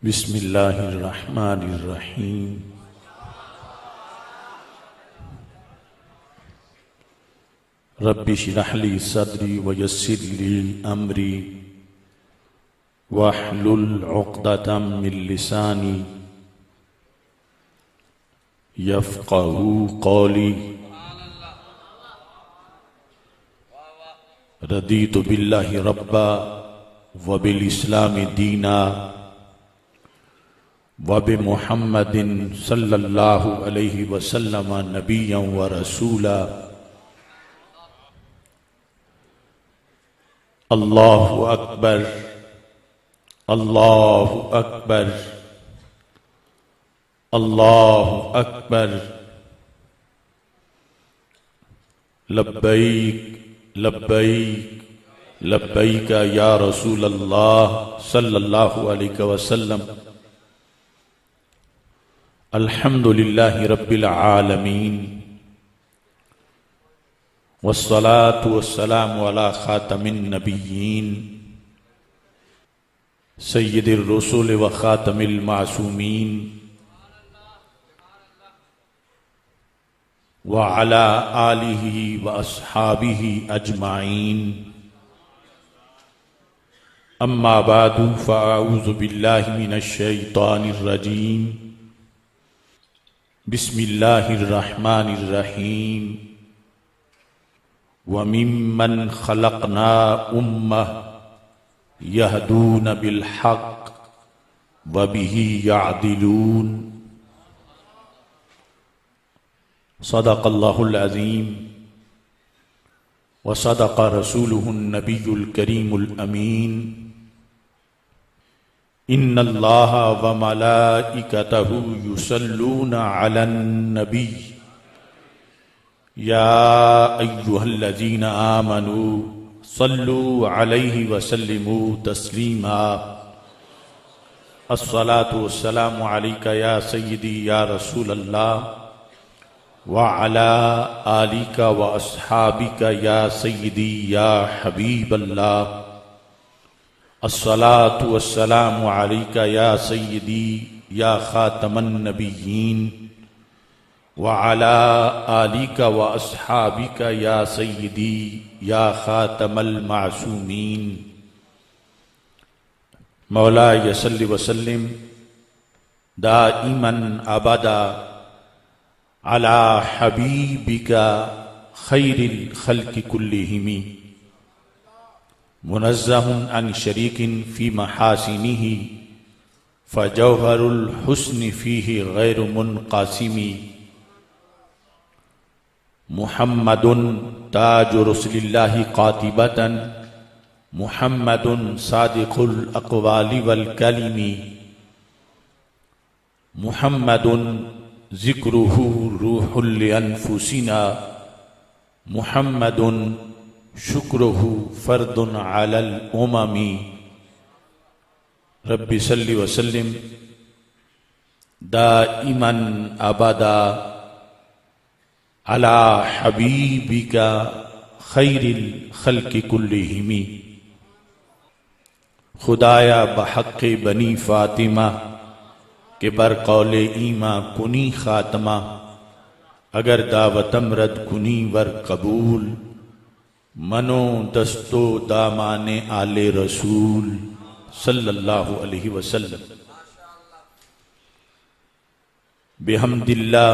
बिस्मिल्लाहिर्रहमानिर्रहीम। रब्बि श्रह ली सदरी वयस्सिर ली अमरी वहलुल उक़दतम मिन लिसानी यफ़क़हू क़ौली। रदीतु बिल्लाहि रब्बा व बिल इस्लामि दीना व बि मुहम्मदिन सल्लल्लाहु अलैहि वसल्लम नबिय्यन व रसूला। अल्लाहु अकबर, अल्लाहु अकबर, अल्लाहु अकबर। लब्बैक लब्बैक लब्बैक या रसूल अल्लाह सल्लल्लाहु अलैहि वसल्लम। अल्हम्दुलिल्लाहि रब्बिल आलमीन वस्सलातु वस्सलामु अला खातमिन नबिय्यीन सय्यिदिर रुसूल व खातमिल मासूमीन व अला आलिहि व अस्हाबिहि अजमाइन। अम्मा बादु फ़अऊज़ु बिल्लाहि मिनश शैतानिर रजीम। बिस्मिल्लाहिर्रहमानिर्रहीम। व मिम्मन खलक़ना उम्मह यहदून बिल हक़ व बिही यअदिलून। सदक़ल्लाहुल अज़ीम व सदक़ रसूलुहुन नबियुल करीमुल अमीन। इन्नल्लाह व मलाइकतहु युसल्लूना अलन नबी या अय्युहल्लज़ीना आमनू सल्लू अलैहि व सल्लिमू तस्लीमा। अस्सलातु वस्सलामु अलैका या सय्यदी या रसूल अल्लाह व अला आलिका व अस्हाबिका या सय्यदी या हबीब अल्लाह। अस्सलातु वस्सलामु अलैका या सय्यदी या खातमन नबिय्यीन व अला आलिका व अस्हाबिका या सय्यदी या खातमल मासूमीन। मौला यसल्लि वसल्लिम दाइमन अबदा अला हबीबिका खैरिल खल्क़ि कुल्लिहिम मुनज़्ज़हुन अन शरीकिन फी महासिनिही फ़जौहरुल हुस्नि फ़ीहि गैरु मुनक़ासिमी। मुहम्मदुन ताजु रसूलिल्लाहि क़ातिबतन मुहम्मदुन सादिक़ुल अक़वालि वल कलिमी। मुहम्मदुन ज़िक्रुहु रूहुल लिअन्फुसिना मुहम्मदुन शुक्रुहु फ़र्दुन अलल उममी। रब्बि सल्लि वसल्लिम दाइमन अबदा अला हबीबिका खैरिल खल्क़ि कुल्लिहिम। खुदाया बहक़्क़े बनी फ़ातिमा के बरक़ौले ईमा कुनी ख़ातमा। अगर दावतम रद कुनी वर कबूल मनो दस्तो दामाने आले रसूल सल्लल्लाहु अलैहि वसल्लम। बिहम्दिल्लाह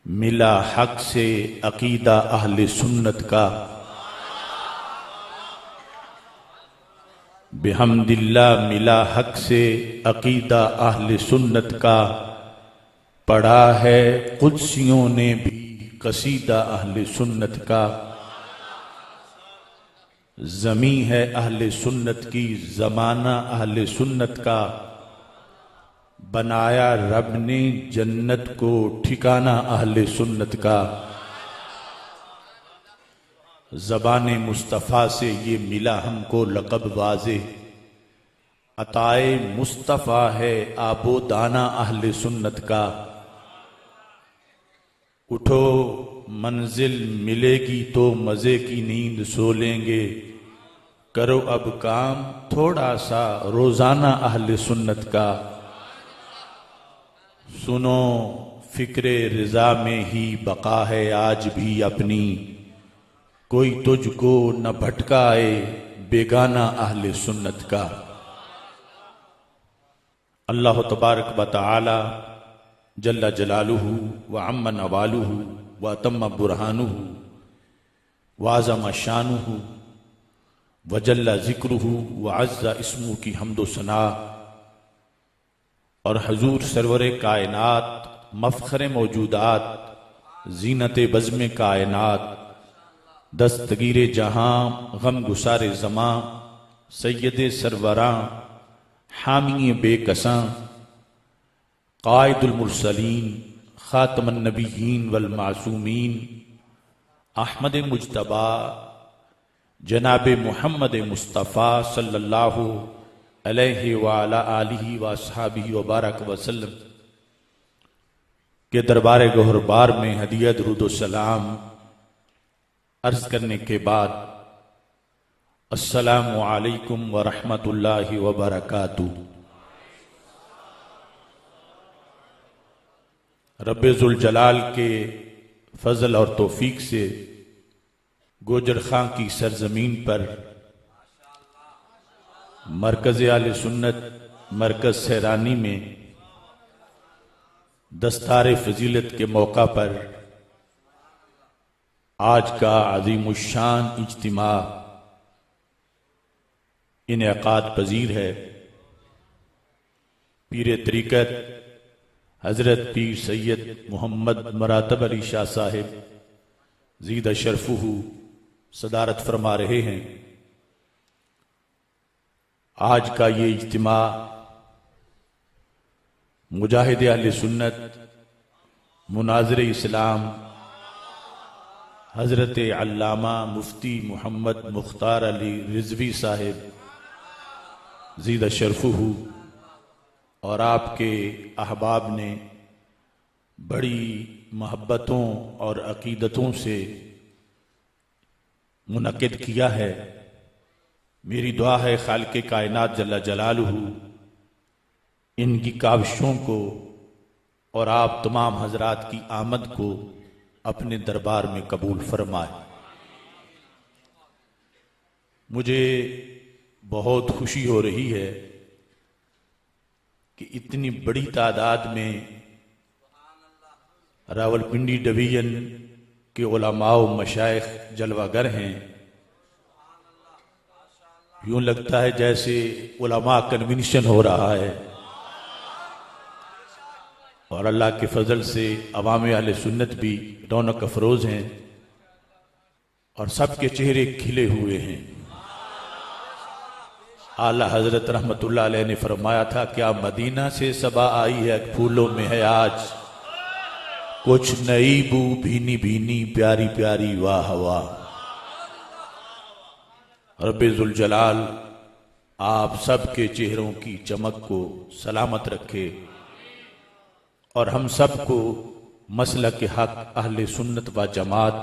मिला हक से अकीदा अहले सुन्नत का। बिहम्दिल्लाह मिला हक से अकीदा अहले सुन्नत का। पढ़ा है कुद्सियों ने भी कसीदा अहले सुन्नत का। ज़मी है अहले सुन्नत की ज़माना अहले सुन्नत का। बनाया रब ने जन्नत को ठिकाना अहले सुन्नत का। ज़बाने मुस्तफ़ा से ये मिला हमको लक़ब वाज़े। अताए मुस्तफ़ा है आबो दाना अहले सुन्नत का। उठो मंजिल मिलेगी तो मज़े की नींद सो लेंगे। करो अब काम थोड़ा सा रोजाना अहले सुन्नत का। सुनो फिक्रे रिजा में ही बका है आज भी अपनी, कोई तुझको न भटकाए बेगाना अहले सुन्नत का। अल्लाह तबारक व तआला जल्ला जलालुहु व अम्मा नवालुहु व तम्मा बुरहानुहु व आज़म शानुहु व जल्ला ज़िक्रुहु व अज़्ज़ा इस्मुहु की हम्दो सना और हजूर सरवरे कायनात मफ़ख़रे मौजूदात ज़ीनत बज़्म कायनात दस्तगीरे जहां गम गुसारे ज़मां सैयदे सरवरां हामी बेकसां कायदुल मुरसलीन खातमन नबीयीन वल मासूमीन अहमद मुज्तबा जनाब मुहम्मद मुस्तफ़ा सल्लल्लाहु अलैहि व अला आलिहि व अस्हाबिहि व बारक वसल्लम के दरबार गौहरबार में हदिया दुरूद व सलाम अर्ज करने के बाद अस्सलामु अलैकुम व रहमतुल्लाहि व बरकातुहू। रब्बे ज़ुल जलाल के फजल और तौफीक से गोजर खां की सरजमीन पर मरकज़ आले सुन्नत मरकज़ सहरानी में दस्तार फजीलत के मौका पर आज का अज़ीमुश्शान इज्तिमा इनेकाद पजीर है। पीर तरीक़त हजरत पीर सैयद मोहम्मद मरातब अली शाह साहिब ज़ीद शरफुहु सदारत फरमा रहे हैं। आज का ये इज्तिमा मुजाहिद अहले सुन्नत मुनाज़िर इस्लाम हजरत अल्लामा मुफ्ती मोहम्मद मुख्तार अली रिजवी साहिब ज़ीद शरफुहु और आपके अहबाब ने बड़ी मोहब्बतों और अकीदतों से मुनक़िद किया है। मेरी दुआ है खालिक़े कायनात जल्ला जलालुहु इनकी काविशों को और आप तमाम हजरात की आमद को अपने दरबार में कबूल फरमाए। मुझे बहुत खुशी हो रही है कि इतनी बड़ी तादाद में रावलपिंडी डिवीजन के उलमा व मशाइख जलवागर हैं। यूं लगता है जैसे उलमा कन्वेंशन हो रहा है और अल्लाह के फजल से अवाम अहले सुन्नत भी रौनक अफरोज हैं और सबके चेहरे खिले हुए हैं। आला हजरत रहमतुल्लाह अलैह ने फरमाया था, क्या मदीना से सबा आई है फूलों में है आज, कुछ नई बू भीनी भीनी प्यारी प्यारी वाह वाह। रब्बे ज़ुल जलाल आप सबके चेहरों की चमक को सलामत रखे और हम सबको मसलक के हक अहले सुन्नत व जमात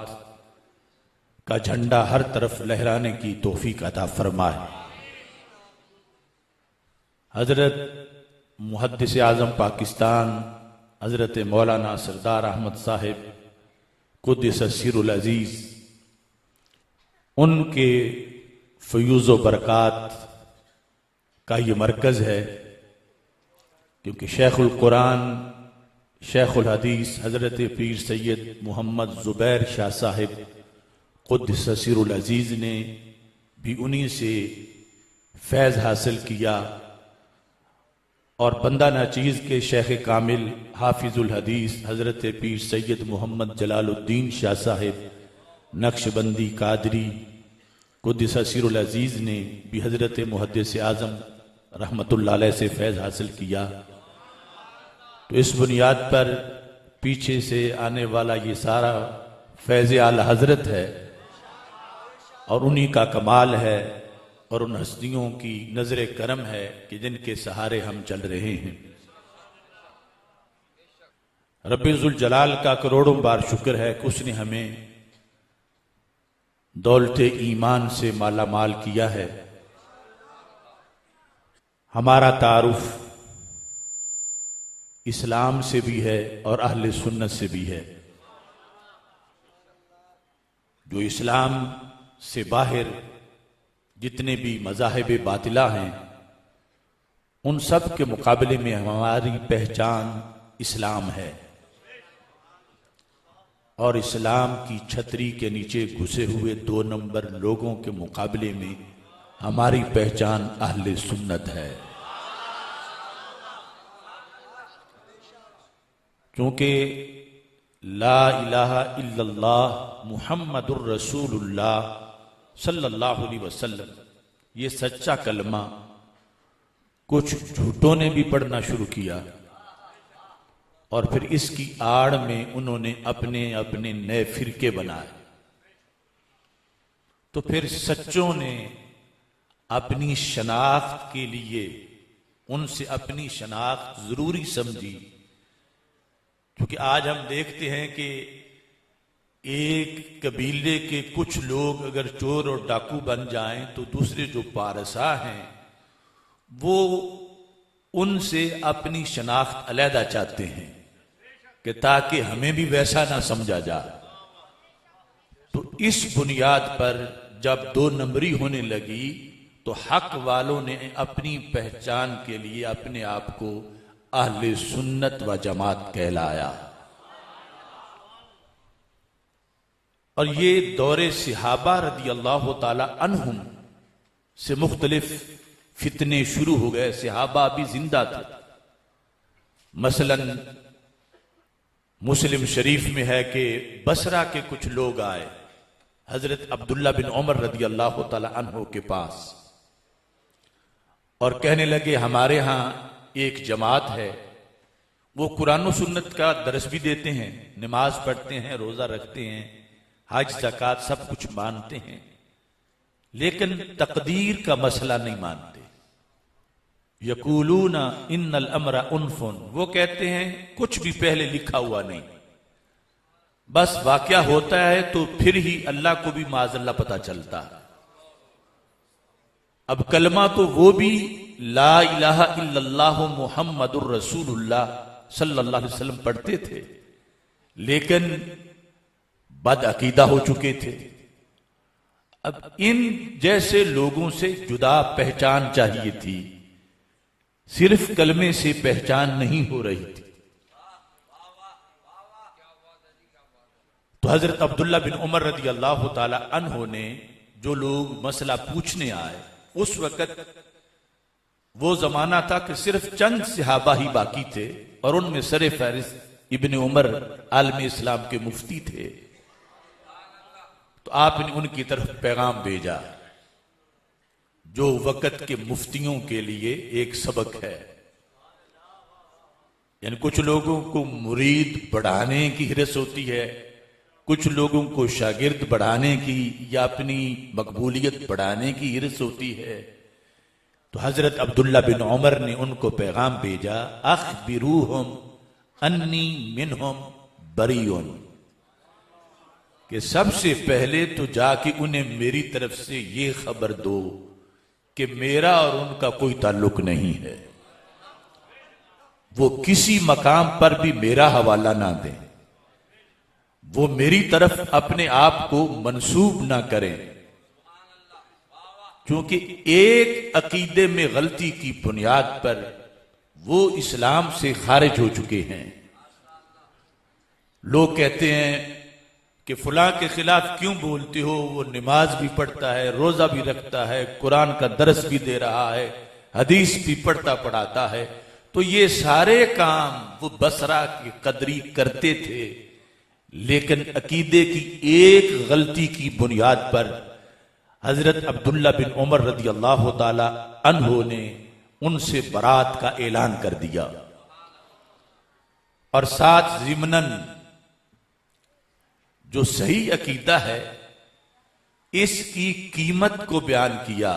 का झंडा हर तरफ लहराने की तौफीक अता फरमाए। हजरत मुहद्दिस आज़म पाकिस्तान हजरत मौलाना सरदार अहमद साहिब कुद्दस सिरुल अजीज उनके फ़यूज़ व बरक़ात का ये मरकज़ है, क्योंकि शेखुल कुरान शेखुल हदीस हजरत पीर सैयद मोहम्मद ज़ुबैर शाह साहिब कुद्दस सिरुल अजीज ने भी उन्हीं से फैज़ हासिल किया और बंदा नाचीज़ के शेख कामिल हाफिजुल हदीस हजरत पीर सैयद मोहम्मद जलालुद्दीन शाह साहिब नक्शबंदी कादरी कुद्दस सिरुल अजीज ने भी हजरत मुहद्दिस आज़म रहमतुल्लाह अलैह से फैज़ हासिल किया। तो इस बुनियाद पर पीछे से आने वाला ये सारा फैज़ आला हजरत है और उन्हीं का कमाल है और उन हस्तियों की नजर करम है कि जिनके सहारे हम चल रहे हैं। रब्बे ज़ुल जलाल का करोड़ों बार शुक्र है कि उसने हमें दौलत ईमान से माला माल किया है। हमारा तारुफ इस्लाम से भी है और अहले सुन्नत से भी है। जो इस्लाम से बाहर जितने भी मज़ाहिब बातिला हैं, उन सब के मुकाबले में हमारी पहचान इस्लाम है। और इस्लाम की छतरी के नीचे घुसे हुए 2 नंबर लोगों के मुकाबले में हमारी पहचान अहले सुन्नत है। क्योंकि ला इलाहा इल्लल्लाह मुहम्मदुर रसूलुल्लाह सल्लल्लाहु अलैहि वसल्लम, ये सच्चा कलमा कुछ झूठों ने भी पढ़ना शुरू किया और फिर इसकी आड़ में उन्होंने अपने अपने नए फिरके बनाए। तो फिर सच्चों ने अपनी शनाख्त के लिए उनसे अपनी शनाख्त जरूरी समझी। क्योंकि आज हम देखते हैं कि एक कबीले के कुछ लोग अगर चोर और डाकू बन जाएं तो दूसरे जो पारसा हैं वो उनसे अपनी शनाख्त अलहदा चाहते हैं कि ताकि हमें भी वैसा ना समझा जाए। तो इस बुनियाद पर जब 2 नंबरी होने लगी तो हक वालों ने अपनी पहचान के लिए अपने आप को अहले सुन्नत व जमात कहलाया। और ये दौरे सहाबा रदी अल्लाह ताला अन्हुम से मुख्तलिफ फितने शुरू हो गए। सहाबा भी जिंदा थे। मसलन मुस्लिम शरीफ में है कि बसरा के कुछ लोग आए हजरत अब्दुल्ला बिन उमर रदी अल्लाह ताला अन्हु के पास और कहने लगे हमारे यहां एक जमात है, वो कुरान और सुन्नत का दरस भी देते हैं, नमाज पढ़ते हैं, रोजा रखते हैं, हज ज़कात सब कुछ मानते हैं, लेकिन तकदीर का मसला नहीं मानते। यकूलूना इन्नल अमरा उन्फुन, वो कहते हैं कुछ भी पहले लिखा हुआ नहीं, बस वाकया होता है तो फिर ही अल्लाह को भी माज़अल्लाह पता चलता है। अब कलमा तो वो भी ला इलाहा इल्लल्लाह मुहम्मदुर रसूलुल्लाह सल्लल्लाहु अलैहि वसल्लम पढ़ते थे, लेकिन बदअकीदा हो चुके थे। अब इन जैसे लोगों से जुदा पहचान चाहिए थी, सिर्फ कलमे से पहचान नहीं हो रही थी। तो हजरत अब्दुल्ला बिन उमर रदी अल्लाह ताला अन्हो ने जो लोग मसला पूछने आए, उस वक्त वो जमाना था कि सिर्फ चंद सहाबा ही बाकी थे और उनमें सरे फहरिस्त इब्ने उमर आलम इस्लाम के मुफ्ती थे। तो आपने उनकी तरफ पैगाम भेजा जो वक्त के मुफ्तियों के लिए एक सबक है। यानी कुछ लोगों को मुरीद बढ़ाने की हिरस होती है, कुछ लोगों को शागिर्द बढ़ाने की या अपनी मकबूलियत बढ़ाने की हिरस होती है। तो हजरत अब्दुल्ला बिन उमर ने उनको पैगाम भेजा, अखबिरूहुम अन्नी मिनहुम बरीउन, कि सबसे पहले तो जाके उन्हें मेरी तरफ से ये खबर दो कि मेरा और उनका कोई ताल्लुक नहीं है, वो किसी मकाम पर भी मेरा हवाला ना दें, वो मेरी तरफ अपने आप को मंसूब ना करें, क्योंकि एक अकीदे में गलती की बुनियाद पर वो इस्लाम से खारिज हो चुके हैं। लोग कहते हैं कि फलां के खिलाफ क्यों बोलते हो, वो नमाज भी पढ़ता है, रोजा भी रखता है, कुरान का दरस भी दे रहा है, हदीस भी पढ़ता पढ़ाता है। तो ये सारे काम वो बसरा की कदरी करते थे, लेकिन अकीदे की एक गलती की बुनियाद पर हजरत अब्दुल्ला बिन उमर रदी अल्लाह ताला अन्हो ने उनसे बरात का ऐलान कर दिया और साथ ज़िमनन जो सही अकीदा है इसकी कीमत को बयान किया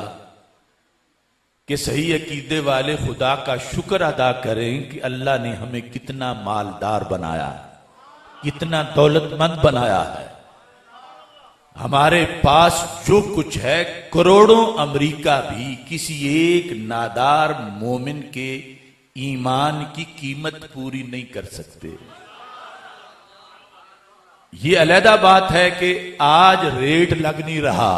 कि सही अकीदे वाले खुदा का शुक्र अदा करें कि अल्लाह ने हमें कितना मालदार बनाया, कितना दौलतमंद बनाया है। हमारे पास जो कुछ है करोड़ों अमेरिका भी किसी एक नादार मोमिन के ईमान की कीमत पूरी नहीं कर सकते। ये अलहदा बात है कि आज रेट लग नहीं रहा,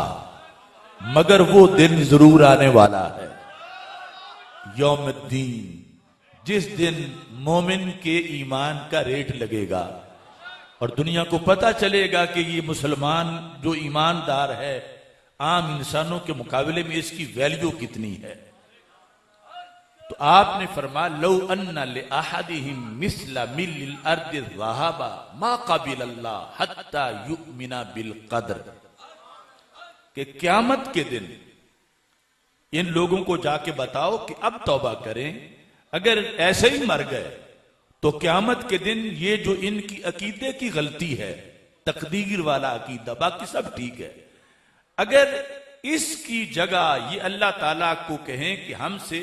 मगर वो दिन जरूर आने वाला है, यौमुद्दीन, जिस दिन मोमिन के ईमान का रेट लगेगा और दुनिया को पता चलेगा कि ये मुसलमान जो ईमानदार है आम इंसानों के मुकाबले में इसकी वैल्यू कितनी है। तो आपने फरमाया लौ अन्ना ले अहदिहिम मिस्ला मिल अर्द ज़हाबा मा क़बिल अल्लाह हत्ता युमिना बिल क़द्र, कि क़यामत के दिन इन लोगों को जाके बताओ कि अब तौबा करें, अगर ऐसे ही मर गए तो क़यामत के दिन ये जो इनकी अकीदे की गलती है, तकदीर वाला अकीदा, बाकी सब ठीक है, अगर इसकी जगह ये अल्लाह ताला को कहें कि हमसे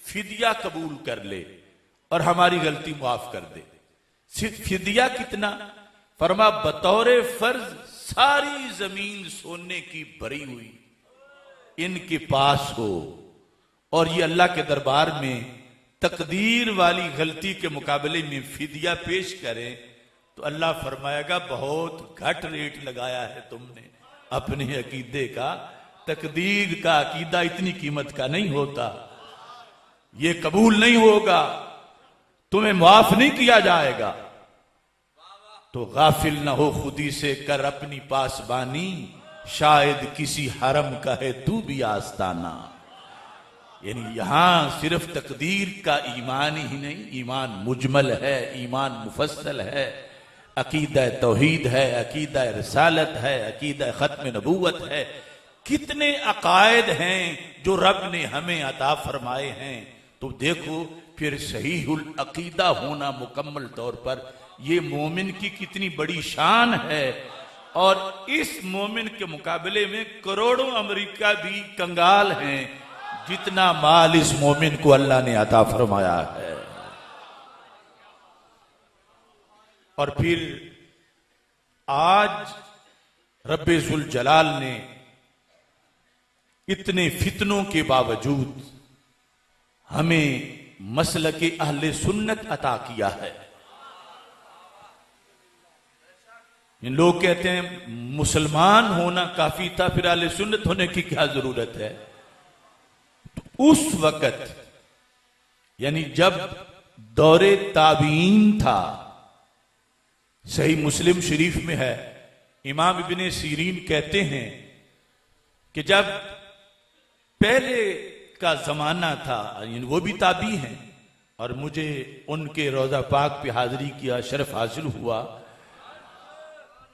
फिदिया कबूल कर ले और हमारी गलती माफ कर दे। फिदिया कितना? फरमा बतौर फर्ज सारी जमीन सोने की भरी हुई इनके पास हो और ये अल्लाह के दरबार में तकदीर वाली गलती के मुकाबले में फिदिया पेश करें, तो अल्लाह फरमाएगा बहुत घट रेट लगाया है तुमने अपने अकीदे का, तकदीर का अकीदा इतनी कीमत का नहीं होता, ये कबूल नहीं होगा, तुम्हें माफ नहीं किया जाएगा। तो गाफिल ना हो खुदी से कर अपनी पासबानी, शायद किसी हरम का है तू भी आस्ताना। यानी यहां सिर्फ तकदीर का ईमान ही नहीं, ईमान मुजमल है, ईमान मुफस्सल है, अकीदा तौहीद है, अकीदा रिसालत है, अकीदा खत्म नबूवत है, कितने अकायद हैं जो रब ने हमें अता फरमाए हैं। तो देखो फिर सहीहुल अकीदा होना मुकम्मल तौर पर ये मोमिन की कितनी बड़ी शान है, और इस मोमिन के मुकाबले में करोड़ों अमेरिका भी कंगाल हैं जितना माल इस मोमिन को अल्लाह ने अता फरमाया है। और फिर आज रब्बे जुल जलाल ने इतने फितनों के बावजूद हमें मसलके अहले सुन्नत अता किया है। इन लोग कहते हैं मुसलमान होना काफी था, फिर अहले सुन्नत होने की क्या जरूरत है। तो उस वक्त यानी जब दौरे ताबीन था, सही मुस्लिम शरीफ में है, इमाम इब्ने सीरीन कहते हैं कि जब पहले का जमाना था, वो भी ताबी हैं और मुझे उनके रोजा पाक पे हाजिरी किया शरफ हासिल हुआ।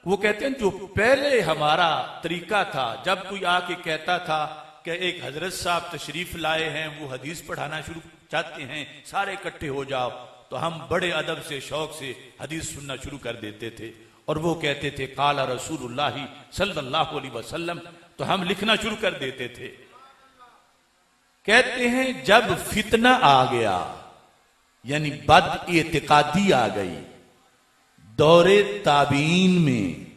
वो कहते हैं जो पहले हमारा तरीका था, जब कोई आके कहता था कि एक हजरत साहब तशरीफ लाए हैं, वो हदीस पढ़ाना शुरू चाहते हैं, सारे इकट्ठे हो जाओ, तो हम बड़े अदब से शौक से हदीस सुनना शुरू कर देते थे। और वो कहते थे काला रसूलुल्लाह सल्लल्लाहु अलैहि वसल्लम, तो हम लिखना शुरू कर देते थे। कहते हैं जब फितना आ गया, यानी बद एतिकादी आ गई दौरे ताबीन में,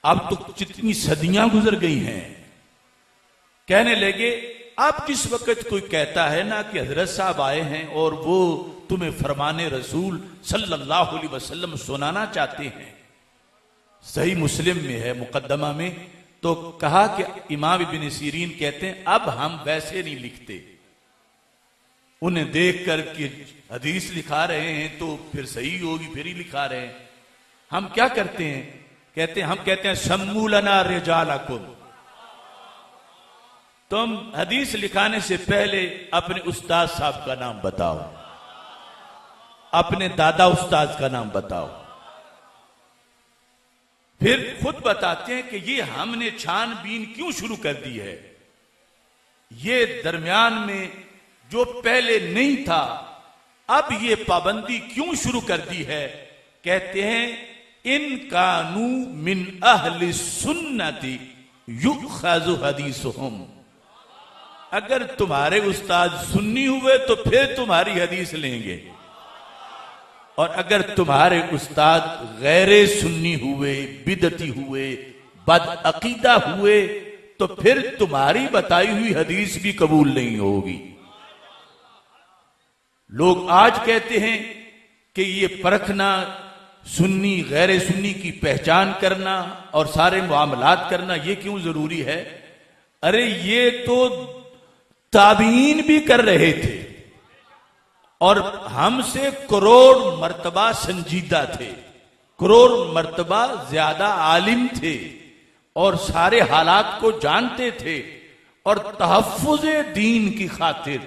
अब तो जितनी सदियां गुजर गई हैं, कहने लगे अब जिस वक्त कोई कहता है ना कि हजरत साहब आए हैं और वो तुम्हें फरमाने रसूल सल्लल्लाहु अलैहि वसल्लम सुनाना चाहते हैं, सही मुस्लिम में है मुकद्दमा में, तो कहा कि इमाम इब्ने सीरीन कहते हैं अब हम वैसे नहीं लिखते, उन्हें देख कर कि हदीस लिखा रहे हैं तो फिर सही होगी, फिर ही लिखा रहे हैं। हम क्या करते हैं, कहते हैं हम कहते हैं सम्मूलना रिजालकुम, तुम हदीस लिखाने से पहले अपने उस्ताद साहब का नाम बताओ, अपने दादा उस्ताद का नाम बताओ। फिर खुद बताते हैं कि ये हमने छानबीन क्यों शुरू कर दी है, ये दरमियान में जो पहले नहीं था अब ये पाबंदी क्यों शुरू कर दी है। कहते हैं इन कानू मिन अहली सुन्नति युखज़ु हदीसुहुम, अगर तुम्हारे उस्ताद सुन्नी हुए तो फिर तुम्हारी हदीस लेंगे, और अगर तुम्हारे उस्ताद गैरे सुन्नी हुए, बिदती हुए, बदअकीदा हुए तो फिर तुम्हारी बताई हुई हदीस भी कबूल नहीं होगी। लोग आज कहते हैं कि ये परखना, सुन्नी गैर सुन्नी की पहचान करना और सारे मामलात करना ये क्यों जरूरी है? अरे ये तो ताबीन भी कर रहे थे और हमसे करोड़ मर्तबा संजीदा थे, करोड़ मर्तबा ज्यादा आलिम थे और सारे हालात को जानते थे, और तहफ्फुज़ दीन की खातिर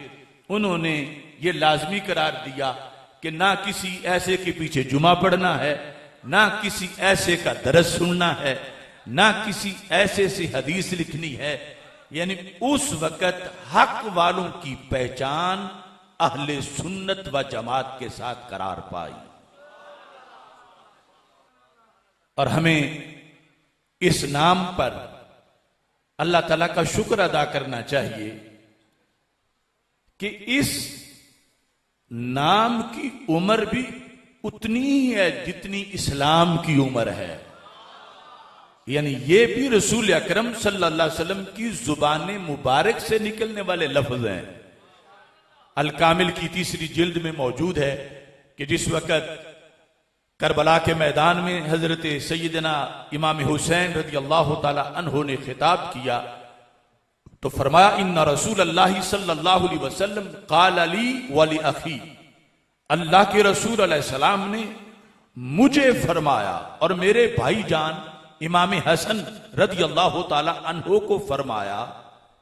उन्होंने ये लाजमी करार दिया कि ना किसी ऐसे के पीछे जुमा पढ़ना है, ना किसी ऐसे का दरस सुनना है, ना किसी ऐसे से हदीस लिखनी है। यानी उस वक्त हक वालों की पहचान अहले सुन्नत व जमात के साथ करार पाई। और हमें इस नाम पर अल्लाह ताला का शुक्र अदा करना चाहिए कि इस नाम की उम्र भी उतनी ही है जितनी इस्लाम की उम्र है। यानी ये भी रसूल अकरम सल्लल्लाहु अलैहि वसल्लम की जुबान मुबारक से निकलने वाले लफ्ज हैं। अल कामिल की तीसरी जिल्द में मौजूद है कि जिस वक्त करबला के मैदान में हजरत सैयदना इमाम हुसैन रज़ी अल्लाह ताला अन्हु ने खिताब किया तो फरमाया, इन्ना रसूल अल्लाह सल्लल्लाहु अलैहि वसल्लम क़ाल ली व ली अखी, अल्लाह के रसूल अलैहिस्सलाम ने मुझे फरमाया और मेरे भाईजान इमाम हसन रज़ी अल्लाह ताला अन्हु को फरमाया,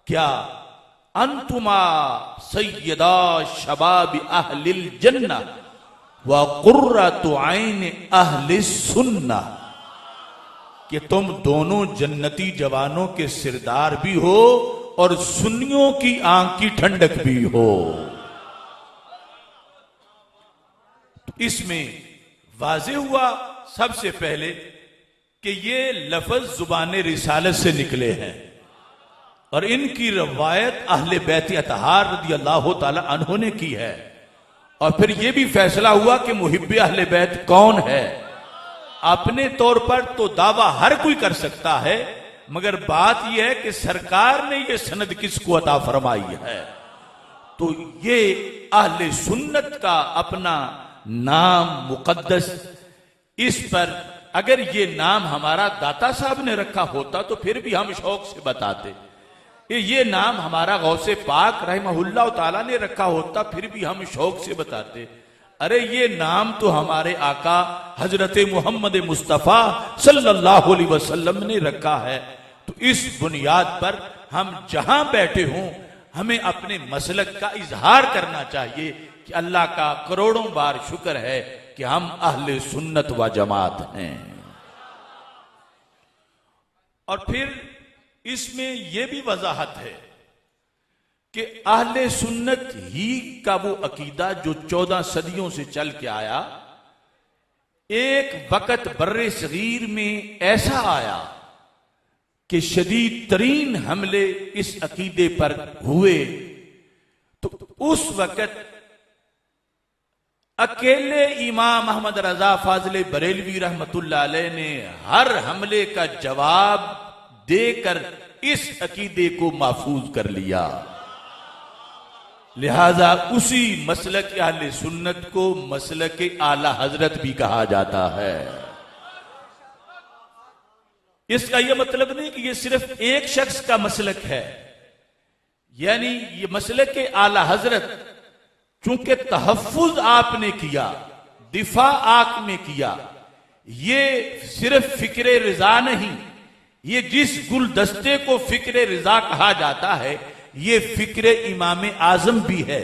क्या अंतुमा सैयदा शबाब अहलिल जन्ना व कुर्रतु ऐन अहलिस सुन्ना, कि तुम दोनों जन्नती जवानों के सिरदार भी हो और सुन्नियों की आंख की ठंडक भी हो। तो इसमें वाज़ेह हुआ सबसे पहले कि ये लफ्ज जुबान रिसालत से निकले हैं और इनकी रवायत अहले बैत अतहार रज़ी अल्लाह ताला अन्हु ने की है। और फिर यह भी फैसला हुआ कि मुहिब्बे अहले बैत कौन है। अपने तौर पर तो दावा हर कोई कर सकता है, मगर बात यह है कि सरकार ने यह सनद किसको अता फरमाई है। तो ये अहले सुन्नत का अपना नाम मुकद्दस, इस पर अगर ये नाम हमारा दाता साहब ने रखा होता तो फिर भी हम शौक से बताते। ये नाम हमारा गौसे पाक रहमहुल्लाह ताला ने रखा होता फिर भी हम शौक से बताते। अरे ये नाम तो हमारे आका हजरत मोहम्मद मुस्तफ़ा सल्लल्लाहु अलैहि वसल्लम ने रखा है। तो इस बुनियाद पर हम जहां बैठे हों हमें अपने मसलक का इजहार करना चाहिए कि अल्लाह का करोड़ों बार शुक्र है कि हम अहले सुन्नत व जमात हैं। और फिर इसमें यह भी वजाहत है कि अहले सुन्नत ही का वो अकीदा जो 14 सदियों से चल के आया, एक वक्त बर्रे सगीर में ऐसा आया कि शदीद तरीन हमले इस अकीदे पर हुए। तो उस वक्त अकेले इमाम अहमद रजा फाजले बरेलवी रहमतुल्लाह अलैह ने हर हमले का जवाब देकर इस अकीदे को महफूज कर लिया। लिहाजा उसी मसलक अहले सुन्नत को मसलक आला हजरत भी कहा जाता है। इसका यह मतलब नहीं कि यह सिर्फ एक शख्स का मसलक है, यानी ये मसलक आला हजरत चूंकि तहफ्फुज आपने किया, दिफा आपने किया, ये सिर्फ फिक्र रिजा नहीं, ये जिस गुलदस्ते को फिक्र रिजा कहा जाता है ये फिक्र इमाम आजम भी है,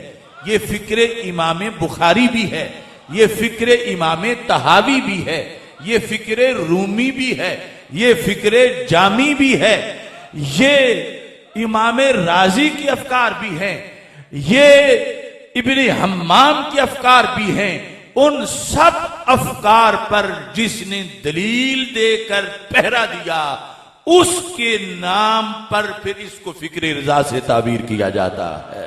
ये फिक्र इमाम बुखारी भी है, ये फिक्र इमाम तहावी भी है, ये फिक्र रूमी भी है, ये फिक्र जामी भी है, ये इमाम राजी के अफकार भी हैं, ये इब्ने हम्माम के अफकार भी हैं। उन सब अफकार पर जिसने दलील देकर पहरा दिया उसके नाम पर फिर इसको फिक्र रजा से ताबीर किया जाता है।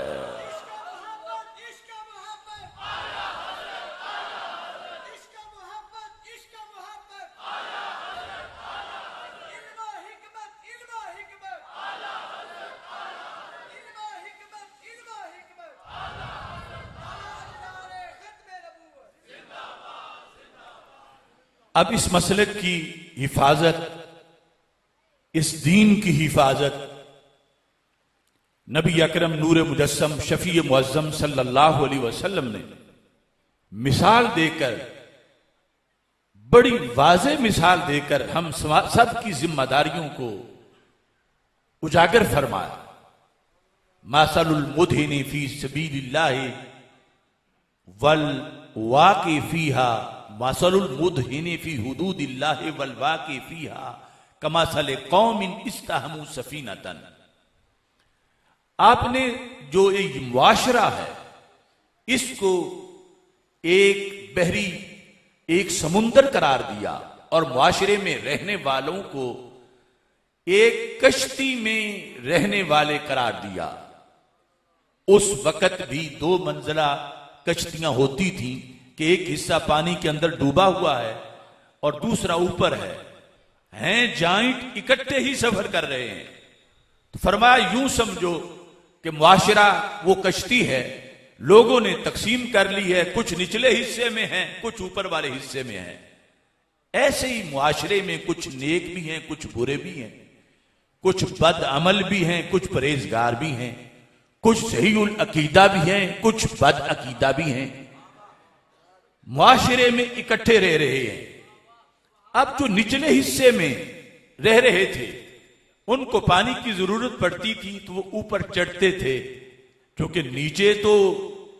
अब इस मसलक की हिफाजत, इस दीन की हिफाजत नबी अकरम नूर मुजस्सम शफी मुअज्जम सल्लल्लाहु अलैहि वसल्लम ने मिसाल देकर, बड़ी वाज़ेह मिसाल देकर हम सब की जिम्मेदारियों को उजागर फरमाया। मासलुल मुदहिनी फी सबीलिल्लाहि वल वाक़ि फीहा मासलुल मुदहिनी फी हुदूदिल्लाहि वल वाक़ि फीहा कमासल कौमिन इस्तहमू सफीनतन। आपने जो एक मुआशरा है इसको एक बहरी, एक समुंदर करार दिया और मुआशरे में रहने वालों को एक कश्ती में रहने वाले करार दिया। उस वक्त भी दो मंजिला कश्तियां होती थी कि एक हिस्सा पानी के अंदर डूबा हुआ है और दूसरा ऊपर हैं जाइंट इकट्ठे ही सफर कर रहे हैं। तो फरमाया यूं समझो कि मुआशरा वो कश्ती है, लोगों ने तकसीम कर ली है, कुछ निचले हिस्से में हैं, कुछ ऊपर वाले हिस्से में हैं। ऐसे ही मुआशरे में कुछ नेक भी हैं, कुछ बुरे भी हैं, कुछ बद अमल भी हैं, कुछ परहेजगार भी हैं, कुछ सहीउल अकीदा भी हैं, कुछ बद अकीदा भी हैं। मुआशरे में इकट्ठे रह रहे हैं। अब जो निचले हिस्से में रह रहे थे उनको पानी की जरूरत पड़ती थी तो वो ऊपर चढ़ते थे, क्योंकि नीचे तो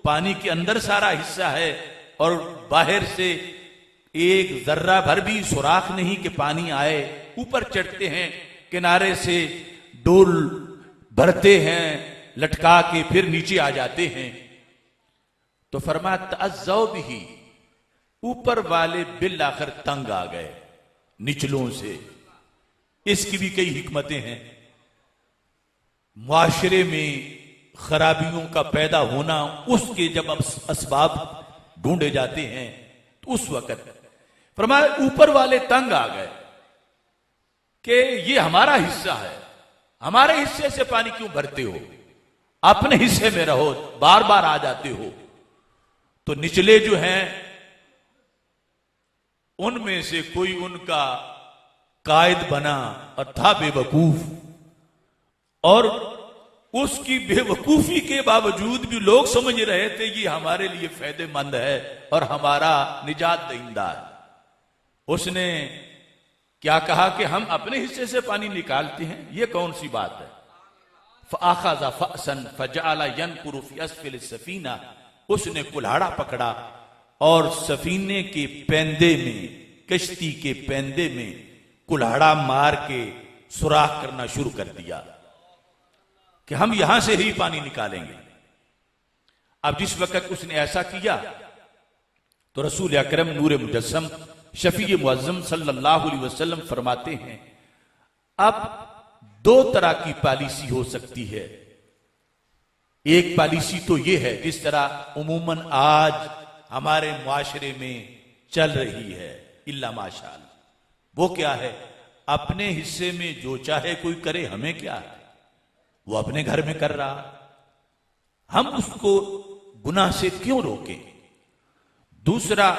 पानी के अंदर सारा हिस्सा है और बाहर से एक जर्रा भर भी सुराख नहीं कि पानी आए। ऊपर चढ़ते हैं, किनारे से डोल भरते हैं लटका के, फिर नीचे आ जाते हैं। तो फरमाया तअज़्ज़ौ बिही, ऊपर वाले बिल आखिर तंग आ गए निचलों से। इसकी भी कई हिकमतें हैं। मुआशरे में खराबियों का पैदा होना, उसके जब असबाब ढूंढे जाते हैं तो उस वक्त फरमाया ऊपर वाले तंग आ गए कि ये हमारा हिस्सा है, हमारे हिस्से से पानी क्यों भरते हो, अपने हिस्से में रहो, बार बार आ जाते हो। तो निचले जो हैं उनमें से कोई उनका कायद बना और था बेवकूफ, और उसकी बेवकूफी के बावजूद भी लोग समझ रहे थे ये हमारे लिए फायदेमंद है और हमारा निजात दहिंदा है। उसने क्या कहा कि हम अपने हिस्से से पानी निकालते हैं, ये कौन सी बात है। फ़अख़ज़ फ़असन फ़जअल यनकुरु फ़ी अस्फ़िल सफ़ीना, उसने कुल्हाड़ा पकड़ा और सफीने के पेंदे में, कश्ती के पेंदे में कुल्हाड़ा मार के सुराख करना शुरू कर दिया कि हम यहां से ही पानी निकालेंगे। अब जिस वक्त उसने ऐसा किया तो रसूल अकरम नूर मुजस्सम शफी मुअज्जम सल्लल्लाहु अलैहि वसल्लम फरमाते हैं अब दो तरह की पॉलिसी हो सकती है। एक पॉलिसी तो यह है जिस तरह उमूमन आज हमारे मुआशरे में चल रही है, इल्ला माशाअल्लाह। वो क्या है, अपने हिस्से में जो चाहे कोई करे, हमें क्या है, वो अपने घर में कर रहा, हम उसको गुनाह से क्यों रोकें। दूसरा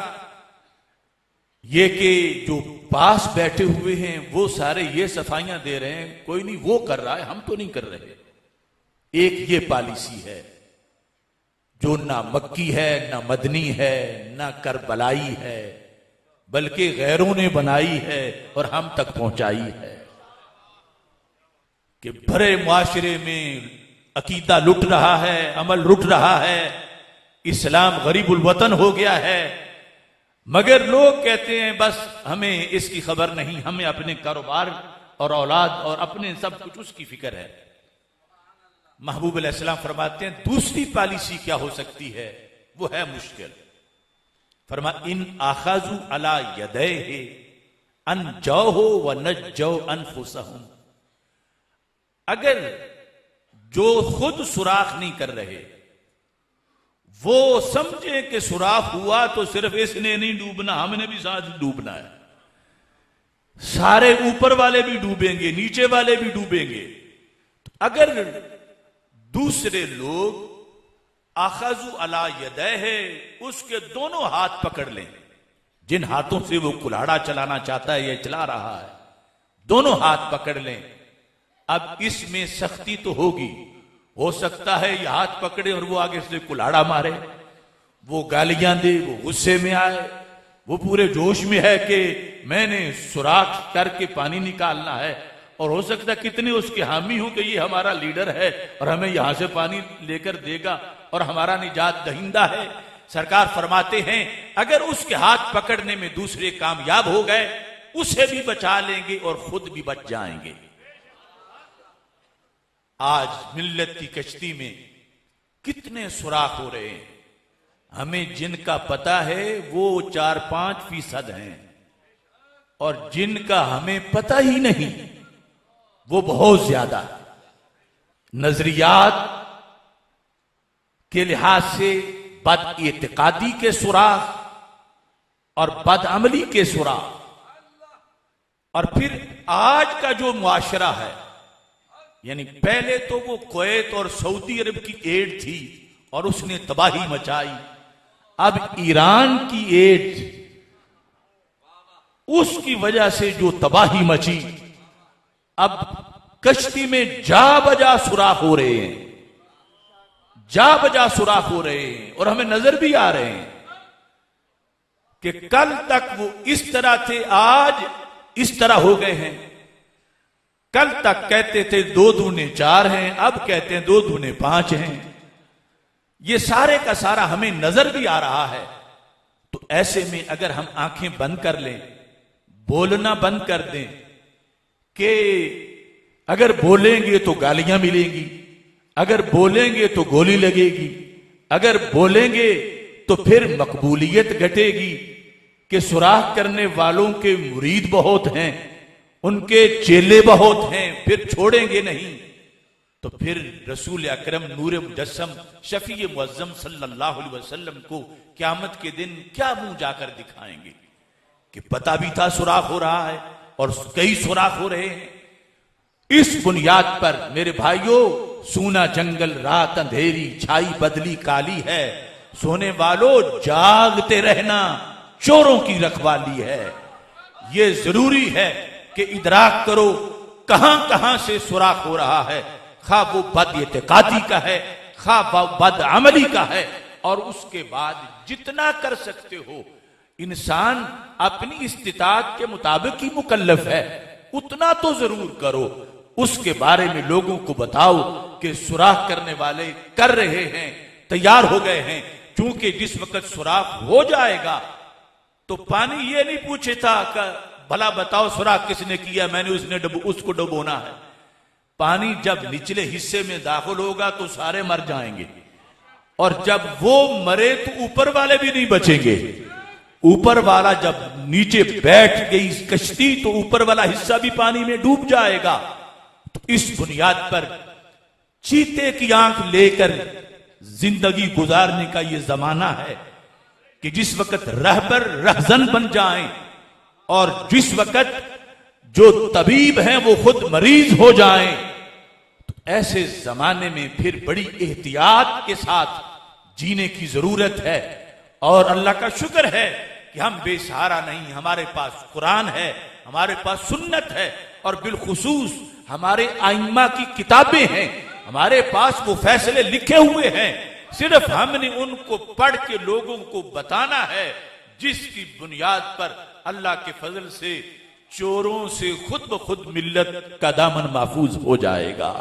ये कि जो पास बैठे हुए हैं वो सारे ये सफाइयां दे रहे हैं, कोई नहीं वो कर रहा है, हम तो नहीं कर रहे। एक ये पॉलिसी है जो ना मक्की है, ना मदनी है, ना करबलाई है, बल्कि गैरों ने बनाई है और हम तक पहुंचाई है कि भरे मुआशरे में अकीदा लुट रहा है, अमल लुट रहा है, इस्लाम गरीबुल वतन हो गया है, मगर लोग कहते हैं बस हमें इसकी खबर नहीं, हमें अपने कारोबार और औलाद और अपने सब कुछ उसकी फिक्र है। महबूब अलैहिस्सलाम फरमाते हैं दूसरी पॉलिसी क्या हो सकती है, वो है मुश्किल। फरमा इन आखाजू अला यदैहि अन जौहो व नज्जौ अनफुसहुम, अगर जो खुद सुराख नहीं कर रहे वो समझे कि सुराख हुआ तो सिर्फ इसने नहीं डूबना, हमने भी साथ डूबना है, सारे ऊपर वाले भी डूबेंगे, नीचे वाले भी डूबेंगे। तो अगर दूसरे लोग आखाजू अला यदैहि, उसके दोनों हाथ पकड़ लें, जिन हाथों से वो कुल्हाड़ा चलाना चाहता है या चला रहा है, दोनों हाथ पकड़ लें। अब इसमें सख्ती तो होगी, हो सकता है ये हाथ पकड़े और वो आगे से कुल्हाड़ा मारे, वो गालियां दे, वो गुस्से में आए, वो पूरे जोश में है कि मैंने सुराख करके पानी निकालना है, और हो सकता है कितने उसके हामी हो कि ये हमारा लीडर है और हमें यहां से पानी लेकर देगा और हमारा निजात दहिंदा है। सरकार फरमाते हैं अगर उसके हाथ पकड़ने में दूसरे कामयाब हो गए, उसे भी बचा लेंगे और खुद भी बच जाएंगे। आज मिल्लत की कश्ती में कितने सुराख हो रहे हैं, हमें जिनका पता है वो 4-5% हैं, और जिनका हमें पता ही नहीं वो बहुत ज्यादा। नजरियात के लिहाज से बद इत्तेकादी के सुराख और बदअमली के सुराख, और फिर आज का जो मुआशरा है, यानी पहले तो वो कुवैत और सऊदी अरब की एड थी और उसने तबाही मचाई, अब ईरान की एड, उसकी वजह से जो तबाही मची, अब कश्ती में जा बजा सुराख हो रहे हैं, जा बजा सुराख हो रहे हैं, और हमें नजर भी आ रहे हैं कि कल तक वो इस तरह थे, आज इस तरह हो गए हैं। कल तक कहते थे 2 दूने 4 हैं, अब कहते हैं 2 दूने 5 हैं। ये सारे का सारा हमें नजर भी आ रहा है। तो ऐसे में अगर हम आंखें बंद कर लें, बोलना बंद कर दें कि अगर बोलेंगे तो गालियां मिलेंगी, अगर बोलेंगे तो गोली लगेगी, अगर बोलेंगे तो फिर मकबूलियत घटेगी कि सुराख करने वालों के मुरीद बहुत हैं, उनके चेले बहुत हैं, फिर छोड़ेंगे नहीं, तो फिर रसूल अकरम नूर मुजस्सम शफी मुअज्जम सल्लल्लाहु अलैहि वसल्लम को क़यामत के दिन क्या मुंह जाकर दिखाएंगे कि पता भी था सुराख हो रहा है और कई सुराख हो रहे हैं। इस बुनियाद पर मेरे भाइयों, सूना जंगल रात अंधेरी, छाई बदली काली है, सोने वालों जागते रहना, चोरों की रखवाली है। ये जरूरी है कि इदराक करो कहां कहां से सुराख हो रहा है, खा वो बद इत्तेकादी का है, खा वो बद अमली का है, और उसके बाद जितना कर सकते हो, इंसान अपनी इस्तिताअत के मुताबिक ही मुकल्लफ है, उतना तो जरूर करो। उसके बारे में लोगों को बताओ कि सुराख करने वाले कर रहे हैं, तैयार हो गए हैं, क्योंकि जिस वक्त सुराख हो जाएगा तो पानी ये नहीं पूछे था कि भला बताओ सुराख किसने किया, मैंने उसको डुबोना है। पानी जब निचले हिस्से में दाखिल होगा तो सारे मर जाएंगे, और जब वो मरे तो ऊपर वाले भी नहीं बचेंगे। ऊपर वाला जब नीचे बैठ गई कश्ती तो ऊपर वाला हिस्सा भी पानी में डूब जाएगा। तो इस बुनियाद पर चीते की आंख लेकर जिंदगी गुजारने का यह जमाना है कि जिस वक्त रहबर रहजन बन जाएं, और जिस वक्त जो तबीब हैं वो खुद मरीज हो जाएं, तो ऐसे जमाने में फिर बड़ी एहतियात के साथ जीने की जरूरत है। और अल्लाह का शुक्र है कि हम बेसहारा नहीं, हमारे पास कुरान है, हमारे पास सुन्नत है, और बिलखुसूस हमारे आइम्मा की किताबें हैं, हमारे पास वो फैसले लिखे हुए हैं। सिर्फ हमने उनको पढ़ के लोगों को बताना है, जिसकी बुनियाद पर अल्लाह के फजल से चोरों से खुद ब खुद मिल्लत का दामन महफूज हो जाएगा।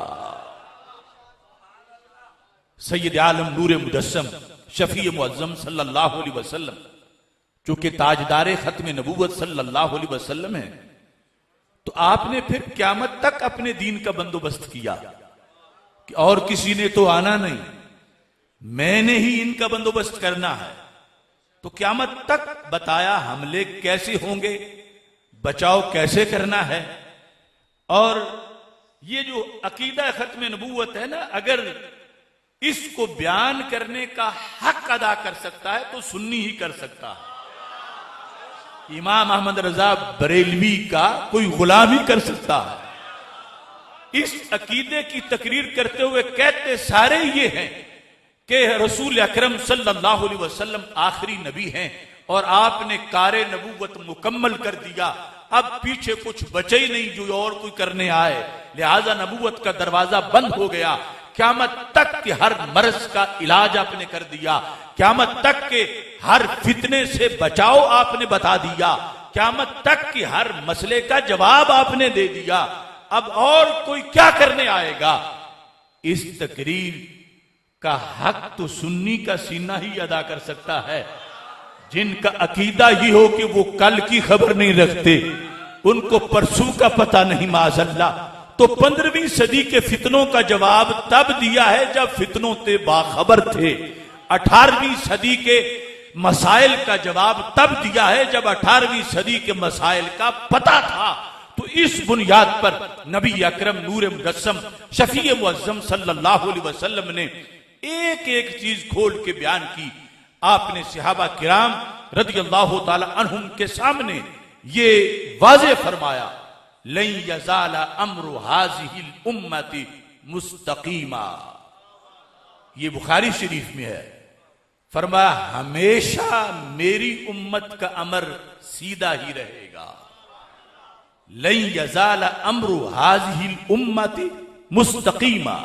सैयद आलम नूर मुजस्सम शफी मुअज्जम सल्लल्लाहु अलैहि वसल्लम, चूंकि ताजदार खत्म नबूवत सल्लल्लाहु अलैहि वसल्लम है, तो आपने फिर क़यामत तक अपने दीन का बंदोबस्त किया कि और किसी ने तो आना नहीं, मैंने ही इनका बंदोबस्त करना है। तो क़यामत तक बताया हमले कैसे होंगे, बचाव कैसे करना है। और ये जो अकीदा खत्म नबूवत है ना, अगर इसको बयान करने का हक अदा कर सकता है तो सुन्नी ही कर सकता है। इमाम अहमद रजा बरेलवी का कोई गुलाम ही कर सकता है। इस अकीदे की तकरीर करते हुए कहते सारे ये हैं कि रसूल अकरम सल्लल्लाहु अलैहि वसल्लम आखिरी नबी हैं, और आपने कारे नबूवत मुकम्मल कर दिया। अब पीछे कुछ बचे ही नहीं जो और कोई करने आए, लिहाजा नबूवत का दरवाजा बंद हो गया। क़यामत तक के हर मर्ज का इलाज आपने कर दिया, क़यामत तक के हर फितने से बचाव आपने बता दिया, क़यामत तक के हर मसले का जवाब आपने दे दिया। अब और कोई क्या करने आएगा? इस तकरीर का हक तो सुन्नी का सीना ही अदा कर सकता है, जिनका अकीदा ही हो कि वो कल की खबर नहीं रखते, उनको परसों का पता नहीं माज़अल्लाह। तो 15वीं सदी के फितनों का जवाब तब दिया है जब फितनों से बाखबर थे। 18वीं सदी के मसाइल का जवाब तब दिया है जब 18वीं सदी के मसाइल का पता था। तो इस बुनियाद पर नबी अकरम नूर मुजस्सम शफी मुअज्जम सल्लल्लाहु अलैहि वसल्लम ने एक एक चीज खोल के बयान की। आपने सहाबा किराम रदियल्लाहु ताला अन्हुम के सामने ये वाज़े फरमाया, लन यज़ाला अम्रु हाज़िहिल उम्मति मुस्तकीमा। ये बुखारी शरीफ में है। फरमाया हमेशा मेरी उम्मत का अमर सीधा ही रहेगा। लन यज़ाला अम्रु हाज़िहिल उम्मति मुस्तकीमा,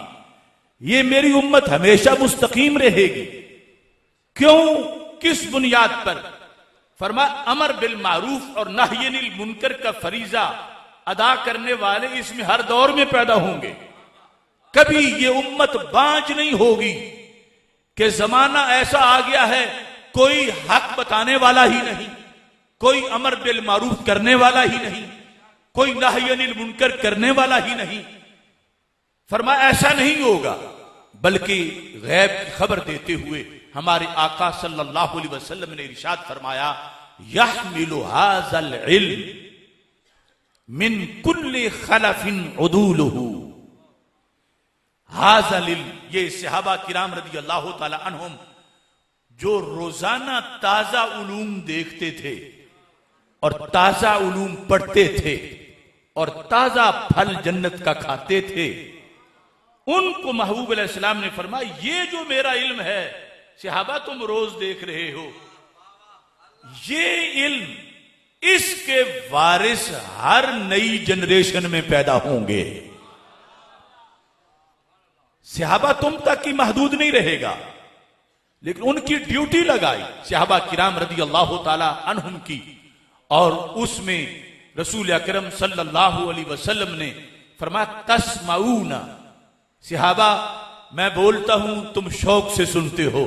ये मेरी उम्मत हमेशा मुस्तकीम रहेगी। क्यों, किस बुनियाद पर? फरमाया अमर बिल मारूफ और नही अनिल मुनकर का फरीजा अदा करने वाले इसमें हर दौर में पैदा होंगे। कभी ये उम्मत बांझ नहीं होगी कि जमाना ऐसा आ गया है कोई हक बताने वाला ही नहीं, कोई अमर बिल मारूफ करने वाला ही नहीं, कोई नही अनिल मुनकर करने वाला ही नहीं। फरमाया ऐसा नहीं होगा, बल्कि गैब की खबर देते हुए हमारे आका सल्लल्लाहु अलैहि वसल्लम ने इरशाद फरमाया, यहमिलु हाज़ल इल्म मिन कुल्ली खलफिन उदूलुहु। हाज़ल इल्म, ये सहाबा किराम रदियल्लाहु ताला अन्हुम जो रोजाना ताजा उलूम देखते थे और ताजा उलूम पढ़ते थे और ताजा फल जन्नत का खाते थे, उनको महबूब अलैहिस्सलाम ने फरमाया ये जो मेरा इल्म है सहाबा तुम रोज देख रहे हो, ये इल्म इसके वारिस हर नई जनरेशन में पैदा होंगे। सहाबा तुम तक की महदूद नहीं रहेगा, लेकिन उनकी ड्यूटी लगाई सहाबा किराम रदियल्लाहु ताला अन्हुम की, और उसमें रसूल अकरम सल्लल्लाहु अलैहि वसल्लम ने फरमाया तस्माऊना, सहाबा मैं बोलता हूं तुम शौक से सुनते हो।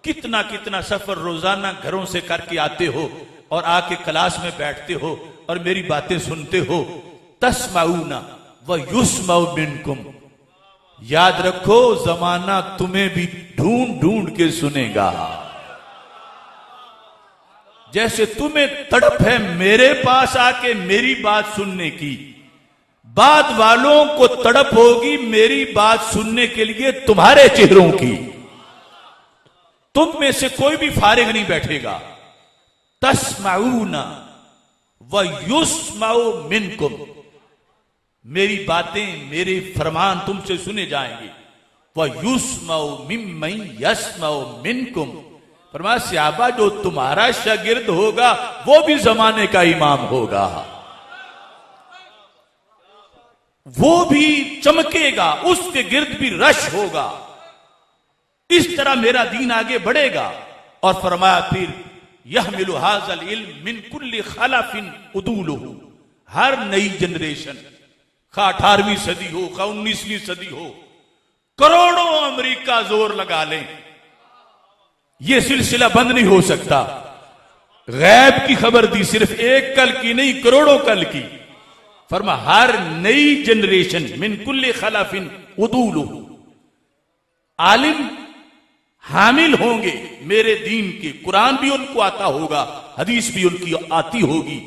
कितना कितना सफर रोजाना घरों से करके आते हो और आके क्लास में बैठते हो और मेरी बातें सुनते हो। तस्माऊना व युस्माउ मिनकुम, याद रखो जमाना तुम्हें भी ढूंढ ढूंढ के सुनेगा। जैसे तुम्हें तड़प है मेरे पास आके मेरी बात सुनने की, बाद वालों को तड़प होगी मेरी बात सुनने के लिए तुम्हारे चेहरों की। तुम में से कोई भी फारिग नहीं बैठेगा। तस्माऊना व युस्माउ मिनकुम, मेरी बातें मेरे फरमान तुमसे सुने जाएंगे। व युस्माउ मिम्मन यस्माउ मिनकुम, फरमाया सहाबा जो तुम्हारा शागिर्द होगा वो भी जमाने का इमाम होगा, वो भी चमकेगा, उसके गिर्द भी रश होगा। इस तरह मेरा दीन आगे बढ़ेगा। और फरमाया फिर यहमिलु हाज़ल इल्म मिन कुल्ली खलफिन उदूलुहु, हर नई जनरेशन, खा 18वीं सदी हो खा 19वीं सदी हो, करोड़ों अमेरिका जोर लगा लें, यह सिलसिला बंद नहीं हो सकता। गैब की खबर दी, सिर्फ एक कल की नहीं करोड़ों कल की। फरमा हर नई जनरेशन मिन कुल्ली खलफिन उदूलुहु, आलिम हामिल होंगे मेरे दीन के। कुरान भी उनको आता होगा, हदीस भी उनकी आती होगी,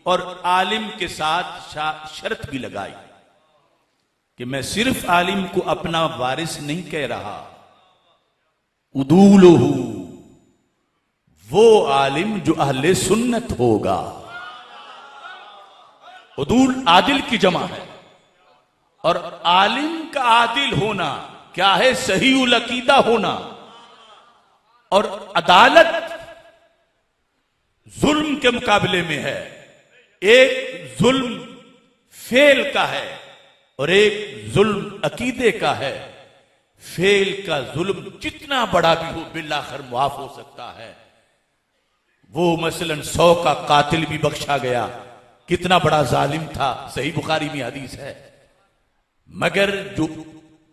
और आलिम के साथ शर्त भी लगाई कि मैं सिर्फ आलिम को अपना वारिस नहीं कह रहा, उदूलुहु, वो आलिम जो अहले सुन्नत होगा। उदूल आदिल की जमा है, और आलिम का आदिल होना क्या है? सही उल अकीदा होना और अदालत जुल्म के मुकाबले में है। एक जुल्म फेल का है और एक जुल्म अकीदे का है। फेल का जुल्म जितना बड़ा भी हो बिल्लाखिर मुआफ हो सकता है। वो मसलन 100 का कातिल भी बख्शा गया, कितना बड़ा जालिम था, सही बुखारी में हदीस है। मगर जो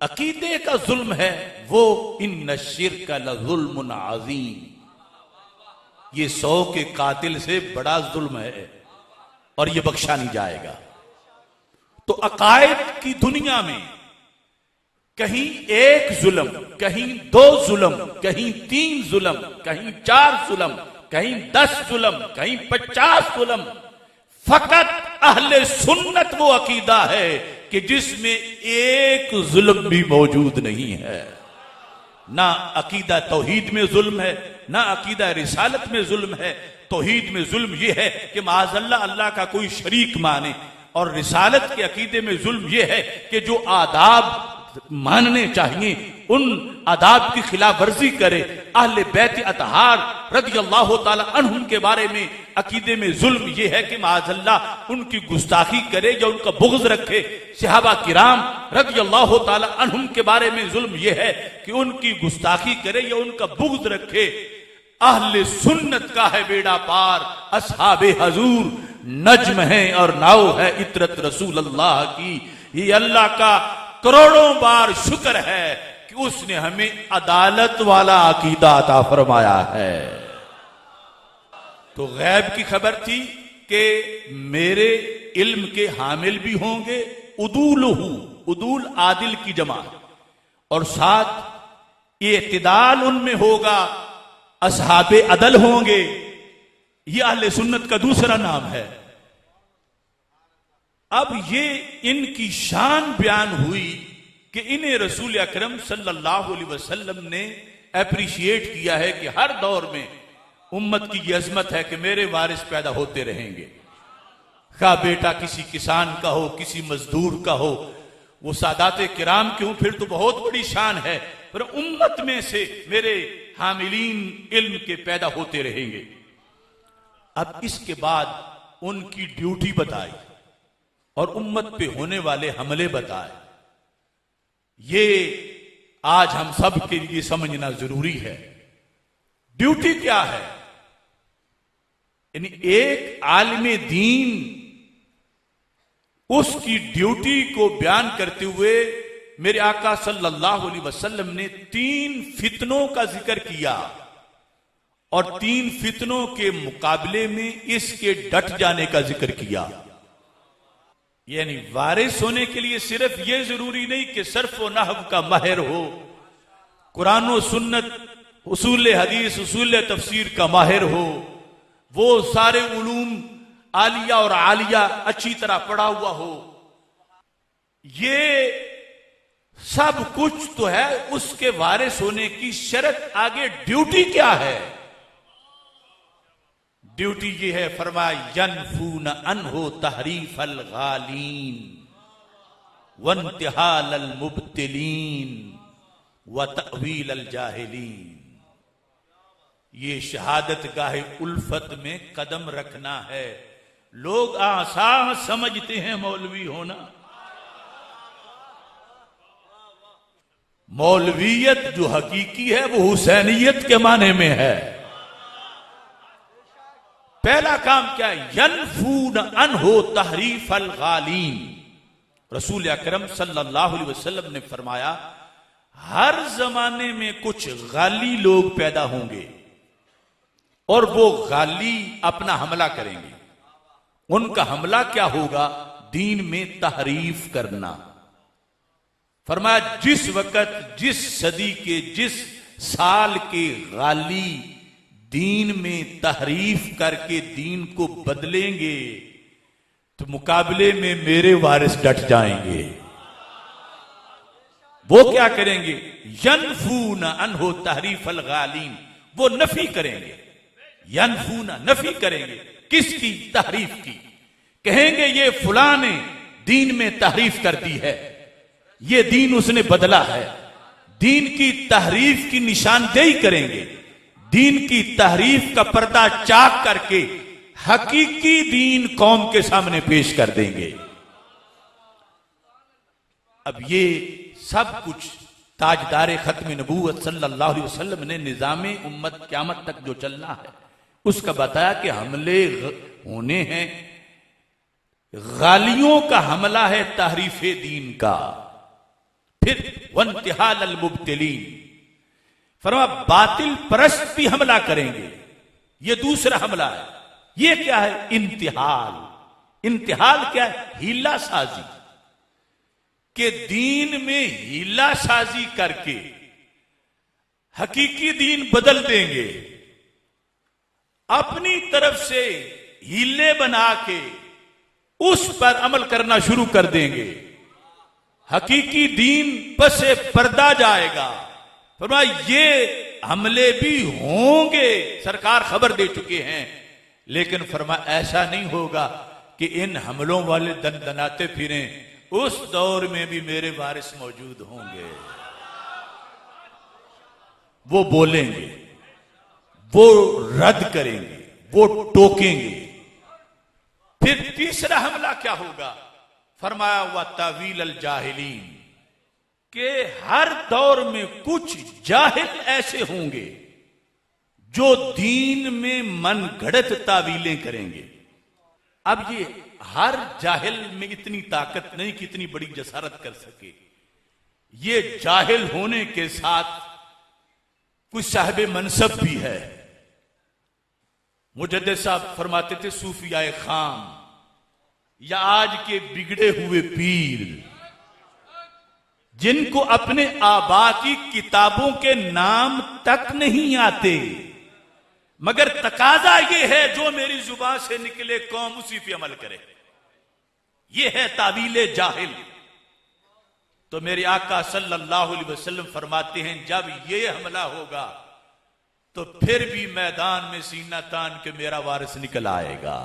अकीदे का जुल्म है वो इन्न शिर्क लजुल्मुन अज़ीम, ये 100 के कातिल से बड़ा जुल्म है और ये बख्शा नहीं जाएगा। तो अकायद की दुनिया में कहीं एक जुल्म, कहीं 2 जुल्म, कहीं 3 जुल्म, कहीं 4 जुल्म, कहीं 10 जुल्म, कहीं 50 जुल्म। फकत अहले सुन्नत वो अकीदा है कि जिसमें एक जुल्म भी मौजूद नहीं है। ना अकीदा तौहीद में जुल्म है, ना अकीदा रिसालत में जुल्म है। तौहीद में जुल्म यह है कि माज़अल्लाह अल्लाह का कोई शरीक माने, और रिसालत के अकीदे में जुल्म यह है कि जो आदाब मानने चाहिए उन आदाब की खिलाफ वर्जी करे। अहले बैत अतहार रज़ियल्लाहु ताला अन्हुम के बारे में अकीदे में जुल्म यह है कि माज़अल्लाह उनकी गुस्ताखी करे या उनका बुग़्ज़ रखे। सहाबा किराम रज़ियल्लाहु ताला अन्हुम के बारे में जुल्म यह है कि उनकी गुस्ताखी करे या उनका बुग़्ज़ रखे। अहले सुन्नत का है बेड़ा पार, असहाबे हजूर नज्म है और नाव है इतरत रसूल अल्लाह की। ये अल्लाह का करोड़ों बार शुक्र है कि उसने हमें अदालत वाला अकीदा अता फरमाया है। तो गैब की खबर थी कि मेरे इल्म के हामिल भी होंगे, उदूलहू, उदूल आदिल की जमा, और साथ ये इत्तिदाल उनमें होगा, असहाबे अदल होंगे। ये अहले सुन्नत का दूसरा नाम है। अब ये इनकी शान बयान हुई कि इन्हें रसूल अकरम सल्लल्लाहु अलैहि वसल्लम ने अप्रिशिएट किया है कि हर दौर में उम्मत की ये अजमत है कि मेरे वारिस पैदा होते रहेंगे। खा बेटा किसी किसान का हो, किसी मजदूर का हो, वो सादाते किराम क्यों, फिर तो बहुत बड़ी शान है, पर उम्मत में से मेरे हामिलीन इल्म के पैदा होते रहेंगे। अब इसके बाद उनकी ड्यूटी बताई और उम्मत पे होने वाले हमले बताए। ये आज हम सब के लिए समझना जरूरी है। ड्यूटी क्या है? यानी एक आलिमे दीन उसकी ड्यूटी को बयान करते हुए मेरे आका सल्लल्लाहु अलैहि वसल्लम ने 3 फितनों का जिक्र किया और 3 फितनों के मुकाबले में इसके डट जाने का जिक्र किया। यानी वारिस होने के लिए सिर्फ यह जरूरी नहीं कि सर्फ व नहव का माहिर हो, कुरान व सुन्नत, उसूल हदीस, उसूल तफसीर का माहिर हो, वो सारे उलूम आलिया और आलिया अच्छी तरह पढ़ा हुआ हो। ये सब कुछ तो है, उसके वारिस होने की शर्त। आगे ड्यूटी क्या है? ड्यूटी ये है, फरमाया यनफून अनहु तहरीफ अल गालीन वंतिहाल अल मुब्तिलीन व तअवील अल जाहिलीन। ये शहादत गाहे उल्फत में कदम रखना है। लोग आसान समझते हैं मौलवी होना। मौलवियत जो हकीकी है वो हुसैनियत के माने में है। पहला काम क्या है? यनफून अनहु तहरीफ अल गालीन। रसूल अकरम सल्लल्लाहु अलैहि वसल्लम ने फरमाया हर जमाने में कुछ गाली लोग पैदा होंगे और वो गाली अपना हमला करेंगे। उनका हमला क्या होगा? दीन में तहरीफ करना। फरमाया जिस वक्त, जिस सदी के, जिस साल के गाली दीन में तहरीफ करके दीन को बदलेंगे तो मुकाबले में मेरे वारिस डट जाएंगे। वो क्या करेंगे? यनफून अनहु तहरीफ अल गालीन, वो नफी करेंगे। यनफूना, नफी करेंगे। किसकी? तहरीफ की। कहेंगे ये फलां ने दीन में तहरीफ कर दी है, ये दीन उसने बदला है। दीन की तहरीफ की निशानदेही करेंगे, दीन की तहरीफ का पर्दा चाक करके हकीकी दीन कौम के सामने पेश कर देंगे। अब ये सब कुछ ताजदार खत्म नबूवत सल्लल्लाहु अलैहि वसल्लम ने निजामे उम्मत क़यामत तक जो चलना है उसका बताया कि हमले होने हैं। गालियों का हमला है तहरीफ दीन का, फिर वंतिहाल अल मुब्तिलीन, फरमा बातिल परस्त भी हमला करेंगे, ये दूसरा हमला है। ये क्या है? इंतिहाल। इंतिहाल क्या है? हीला साजी, के दीन में हीला साजी करके हकीकी दीन बदल देंगे, अपनी तरफ से हीले बना के उस पर अमल करना शुरू कर देंगे। हकीकी दीन पसे पर्दा जाएगा। फरमाया ये हमले भी होंगे, सरकार खबर दे चुके हैं, लेकिन फरमाया ऐसा नहीं होगा कि इन हमलों वाले दनदनाते फिरें, उस दौर में भी मेरे वारिस मौजूद होंगे। वो बोलेंगे, वो रद्द करेंगे, वो टोकेंगे। फिर तीसरा हमला क्या होगा? फरमाया व तावील अल जाहिलीन, के हर दौर में कुछ जाहिल ऐसे होंगे जो दीन में मन घड़त तावीलें करेंगे। अब ये हर जाहिल में इतनी ताकत नहीं कि इतनी बड़ी जसारत कर सके। ये जाहिल होने के साथ कुछ साहिब मनसब भी है। मुजद्दिद साहब फरमाते थे सूफियाए खाम या आज के बिगड़े हुए पीर, जिनको अपने आबा की किताबों के नाम तक नहीं आते, मगर तकाजा ये है जो मेरी जुबान से निकले कौम उसी पे अमल करे। ये है तावीले जाहिल। तो मेरे आका सल्लल्लाहु अलैहि वसल्लम फरमाते हैं जब ये हमला होगा तो फिर भी मैदान में सीना तान के मेरा वारिस निकल आएगा।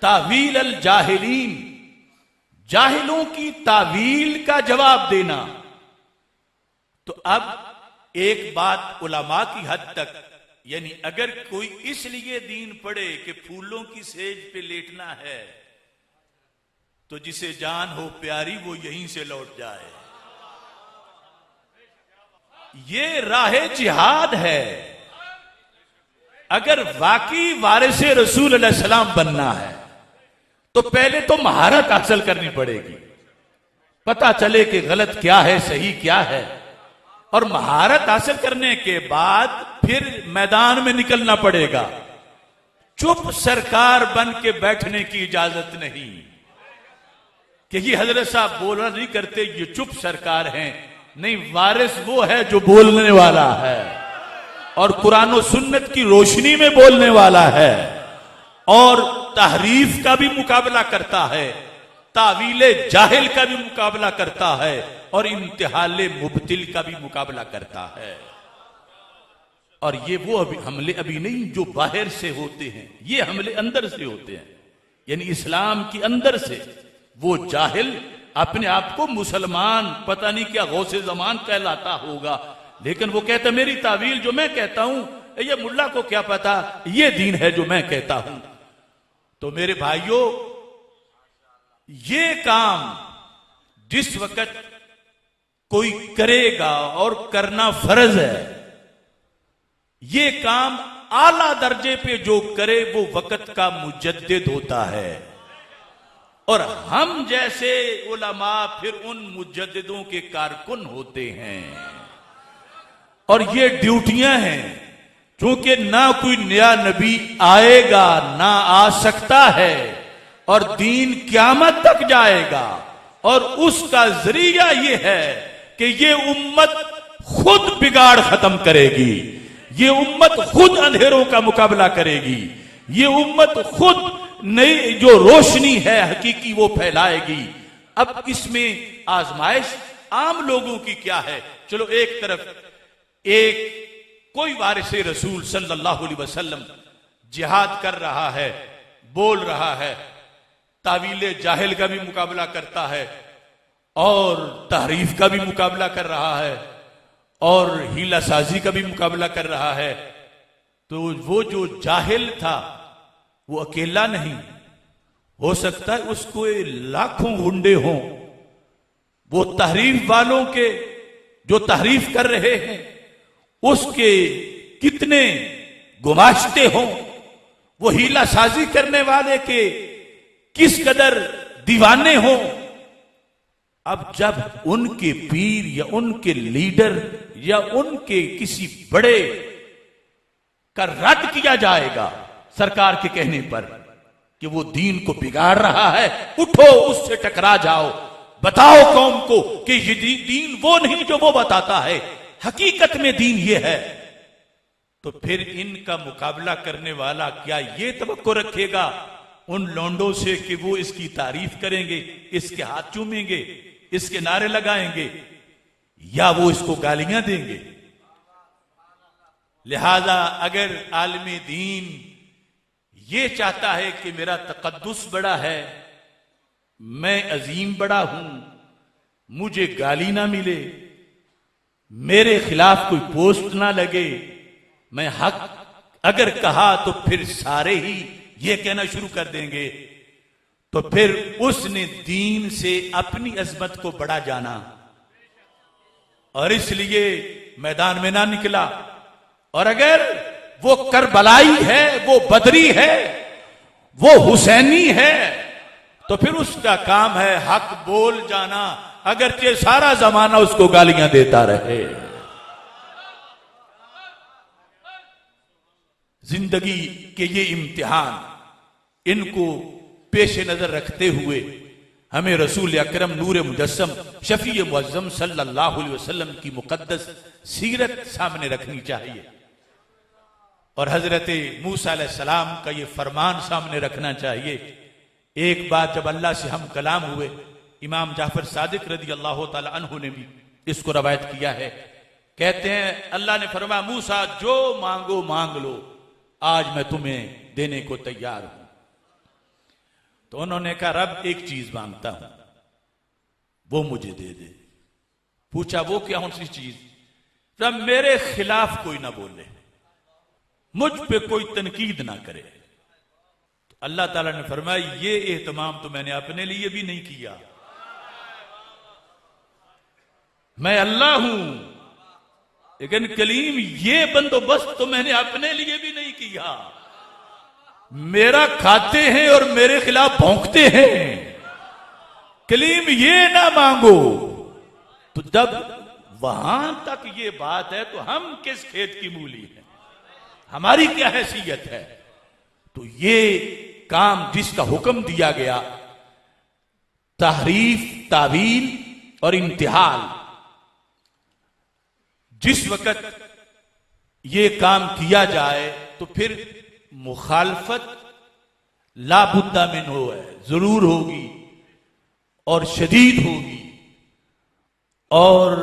तावील अल जाहिलीन, जाहिलों की तावील का जवाब देना। तो अब एक बात उलमा की हद तक, यानी अगर कोई इसलिए दीन पढ़े कि फूलों की सेज पे लेटना है, तो जिसे जान हो प्यारी वो यहीं से लौट जाए। ये राहे जिहाद है। अगर वाकई वारिसे रसूल अलैहि सलाम बनना है तो पहले तो महारत हासिल करनी पड़ेगी, पता चले कि गलत क्या है सही क्या है, और महारत हासिल करने के बाद फिर मैदान में निकलना पड़ेगा। चुप सरकार बन के बैठने की इजाजत नहीं कि ये हजरत साहब बोलना नहीं करते, ये चुप सरकार हैं। नहीं, वारिस वो है जो बोलने वाला है और कुरान और सुन्नत की रोशनी में बोलने वाला है, और तहरीफ का भी मुकाबला करता है, तावीले जाहिल का भी मुकाबला करता है, और इम्तिहाले मुब्तिल का भी मुकाबला करता है। और ये वो हमले अभी नहीं जो बाहर से होते हैं, ये हमले अंदर से होते हैं। यानी इस्लाम की अंदर से वो जाहिल अपने आप को मुसलमान, पता नहीं क्या गौसे जमान कहलाता होगा, लेकिन वो कहता मेरी तावील जो मैं कहता हूं, ये मुल्ला को क्या पता, ये दीन है जो मैं कहता हूं। तो मेरे भाइयों, ये काम जिस वक्त कोई करेगा और करना फर्ज है, ये काम आला दर्जे पे जो करे वो वक्त का मुजद्दिद होता है। और हम जैसे उलमा फिर उन मुजद्दिदों के कारकुन होते हैं। और ये ड्यूटियां हैं, क्योंकि ना कोई नया नबी आएगा, ना आ सकता है, और दीन क़यामत तक जाएगा। और उसका जरिया ये है कि ये उम्मत खुद बिगाड़ खत्म करेगी, ये उम्मत खुद अंधेरों का मुकाबला करेगी, ये उम्मत खुद नई जो रोशनी है हकीकी वो फैलाएगी। अब इसमें आजमाइश आम लोगों की क्या है? चलो एक तरफ एक कोई वारिसे रसूल सल्लल्लाहु अलैहि वसल्लम जिहाद कर रहा है, बोल रहा है, तावीले जाहिल का भी मुकाबला करता है और तहरीफ का भी मुकाबला कर रहा है, और हीला साजी का भी मुकाबला कर रहा है, तो वो जो जाहिल था वो अकेला नहीं, हो सकता है उसको लाखों गुंडे हों, वो तहरीफ वालों के जो तहरीफ कर रहे हैं उसके कितने गुमाश्ते हों, वो हीला साजी करने वाले के किस कदर दीवाने हों। अब जब उनके पीर या उनके लीडर या उनके किसी बड़े का रद्द किया जाएगा सरकार के कहने पर कि वो दीन को बिगाड़ रहा है, उठो उससे टकरा जाओ, बताओ कौम को कि ये दीन वो नहीं जो वो बताता है, हकीकत में दीन ये है, तो फिर इनका मुकाबला करने वाला क्या ये तवक्को रखेगा उन लौंडों से कि वो इसकी तारीफ करेंगे, इसके हाथ चूमेंगे, इसके नारे लगाएंगे, या वो इसको गालियां देंगे? लिहाजा अगर आलमी दीन ये चाहता है कि मेरा तकद्दुस बड़ा है, मैं अजीम बड़ा हूं, मुझे गाली ना मिले, मेरे खिलाफ कोई पोस्ट ना लगे, मैं हक अगर कहा तो फिर सारे ही ये कहना शुरू कर देंगे, तो फिर उसने दीन से अपनी अजमत को बड़ा जाना और इसलिए मैदान में ना निकला। और अगर वो करबलाई है, वो बदरी है, वो हुसैनी है, तो फिर उसका काम है हक बोल जाना, अगरचे सारा जमाना उसको गालियां देता रहे। जिंदगी के ये इम्तिहान इनको पेश नजर रखते हुए हमें रसूल अकरम नूर मुजस्सम शफी मुअज्जम सल्लल्लाहु अलैहि वसल्लम की मुकद्दस सीरत सामने रखनी चाहिए और हजरत मूसा अलैहिस्सलाम का ये फरमान सामने रखना चाहिए। एक बार जब अल्लाह से हम कलाम हुए, इमाम जाफर सादिक रदी अल्लाह ताला अन्हु ने भी इसको रवायत किया है, कहते हैं अल्लाह ने फरमाया मूसा जो मांगो मांग लो, आज मैं तुम्हें देने को तैयार हूं। तो उन्होंने कहा रब एक चीज मांगता हूं, वो मुझे दे दे। पूछा वो क्या सी चीज? रब मेरे खिलाफ कोई ना बोले, मुझ पे कोई तनकीद ना करे। तो अल्लाह ताला ने फरमाया ये एहतमाम तो मैंने अपने लिए भी नहीं किया, मैं अल्लाह हूं, लेकिन कलीम ये बंदोबस्त तो मैंने अपने लिए भी नहीं किया। मेरा खाते हैं और मेरे खिलाफ भौंकते हैं, कलीम ये ना मांगो। तो जब वहां तक ये बात है तो हम किस खेत की मूली है, हमारी क्या हैसियत है? तो ये काम जिसका हुक्म दिया गया, तहरीफ, तावील और इंतिहाल, जिस वक्त ये काम किया जाए तो फिर मुखालफत लाबुद्दा मिन हो है, जरूर होगी और शदीद होगी और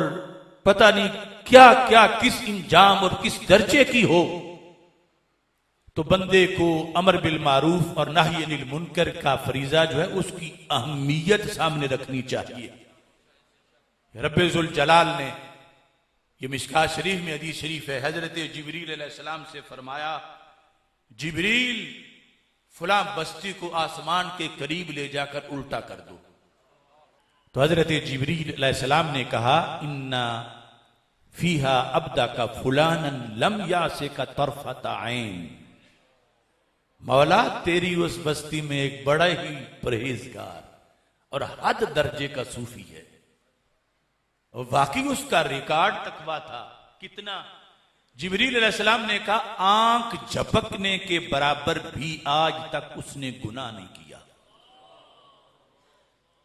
पता नहीं क्या क्या किस इंजाम और किस दर्जे की हो। तो बंदे को अमर बिल मारूफ और नही अनिल मुनकर का फरीजा जो है उसकी अहमियत सामने रखनी चाहिए। रब्बे जुल जलाल ने, ये मिशकात शरीफ में हदीस शरीफ है, हजरत जिब्रील अलैहिस्सलाम से फरमाया जिब्रील फलां बस्ती को आसमान के करीब ले जाकर उल्टा कर दो। तो हजरत जिब्रील अलैहिस्सलाम ने कहा इन्ना फीहा अब्दा का फुलानन लम यासे का तरफत ऐन, मौला तेरी उस बस्ती में एक बड़ा ही परहेजगार और हद दर्जे का सूफी है। और वाकई उसका रिकॉर्ड तकवा था कितना। जिब्रील अलैहिस्सलाम ने कहा आंख झपकने के बराबर भी आज तक उसने गुनाह नहीं किया।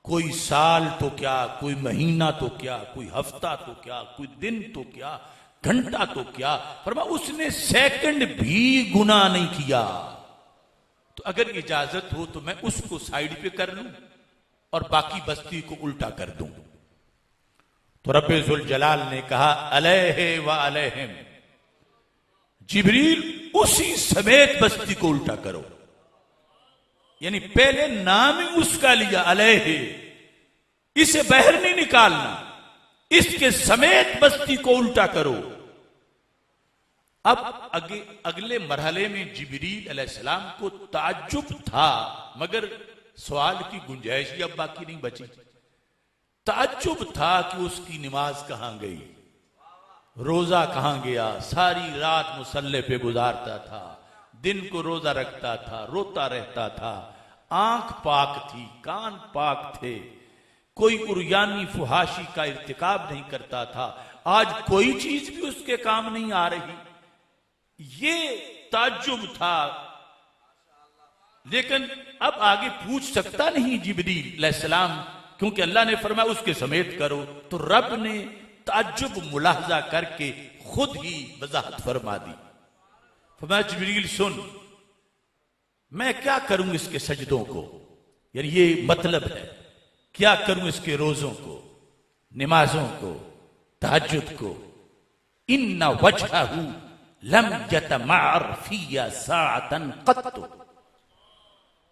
कोई साल तो क्या, कोई महीना तो क्या, कोई हफ्ता तो क्या, कोई दिन तो क्या, घंटा तो क्या, फरमाया उसने सेकंड भी गुनाह नहीं किया। तो अगर इजाजत हो तो मैं उसको साइड पे कर लूं और बाकी बस्ती को उल्टा कर दूं। तो रब्बे जुल जलाल ने कहा अलैहि व अलैहिम, जिब्रील उसी समेत बस्ती को उल्टा करो। यानी पहले नाम ही उसका लिया अलैहि, इसे बाहर नहीं निकालना, इसके समेत बस्ती को उल्टा करो। अब अगले मरहले में जिब्रील अलैहिस्सलाम को ताज्जुब था, मगर सवाल की गुंजाइश ही अब बाकी नहीं बची। ताज्जुब था कि उसकी नमाज कहां गई, रोजा कहां गया। सारी रात मुसल्ले पे गुजारता था, दिन को रोजा रखता था, रोता रहता था। आंख पाक थी, कान पाक थे, कोई उर्यानी फुहाशी का इर्तिकाब नहीं करता था। आज कोई चीज भी उसके काम नहीं आ रही। ये ताज्जुब था। लेकिन अब आगे पूछ सकता नहीं जिब्रील अलैहिस्सलाम, क्योंकि अल्लाह ने फरमाया उसके समेत करो। तो रब ने ताज्जुब मुलाहजा करके खुद ही वजाहत फरमा दी। फरमाया जिब्रील सुन, मैं क्या करूं इसके सजदों को, यानी ये मतलब है, क्या करूं इसके रोजों को, नमाजों को, तहज्जुद को। इन्ना वजहहू लम यतमअर फिया साअतन क़त्तु।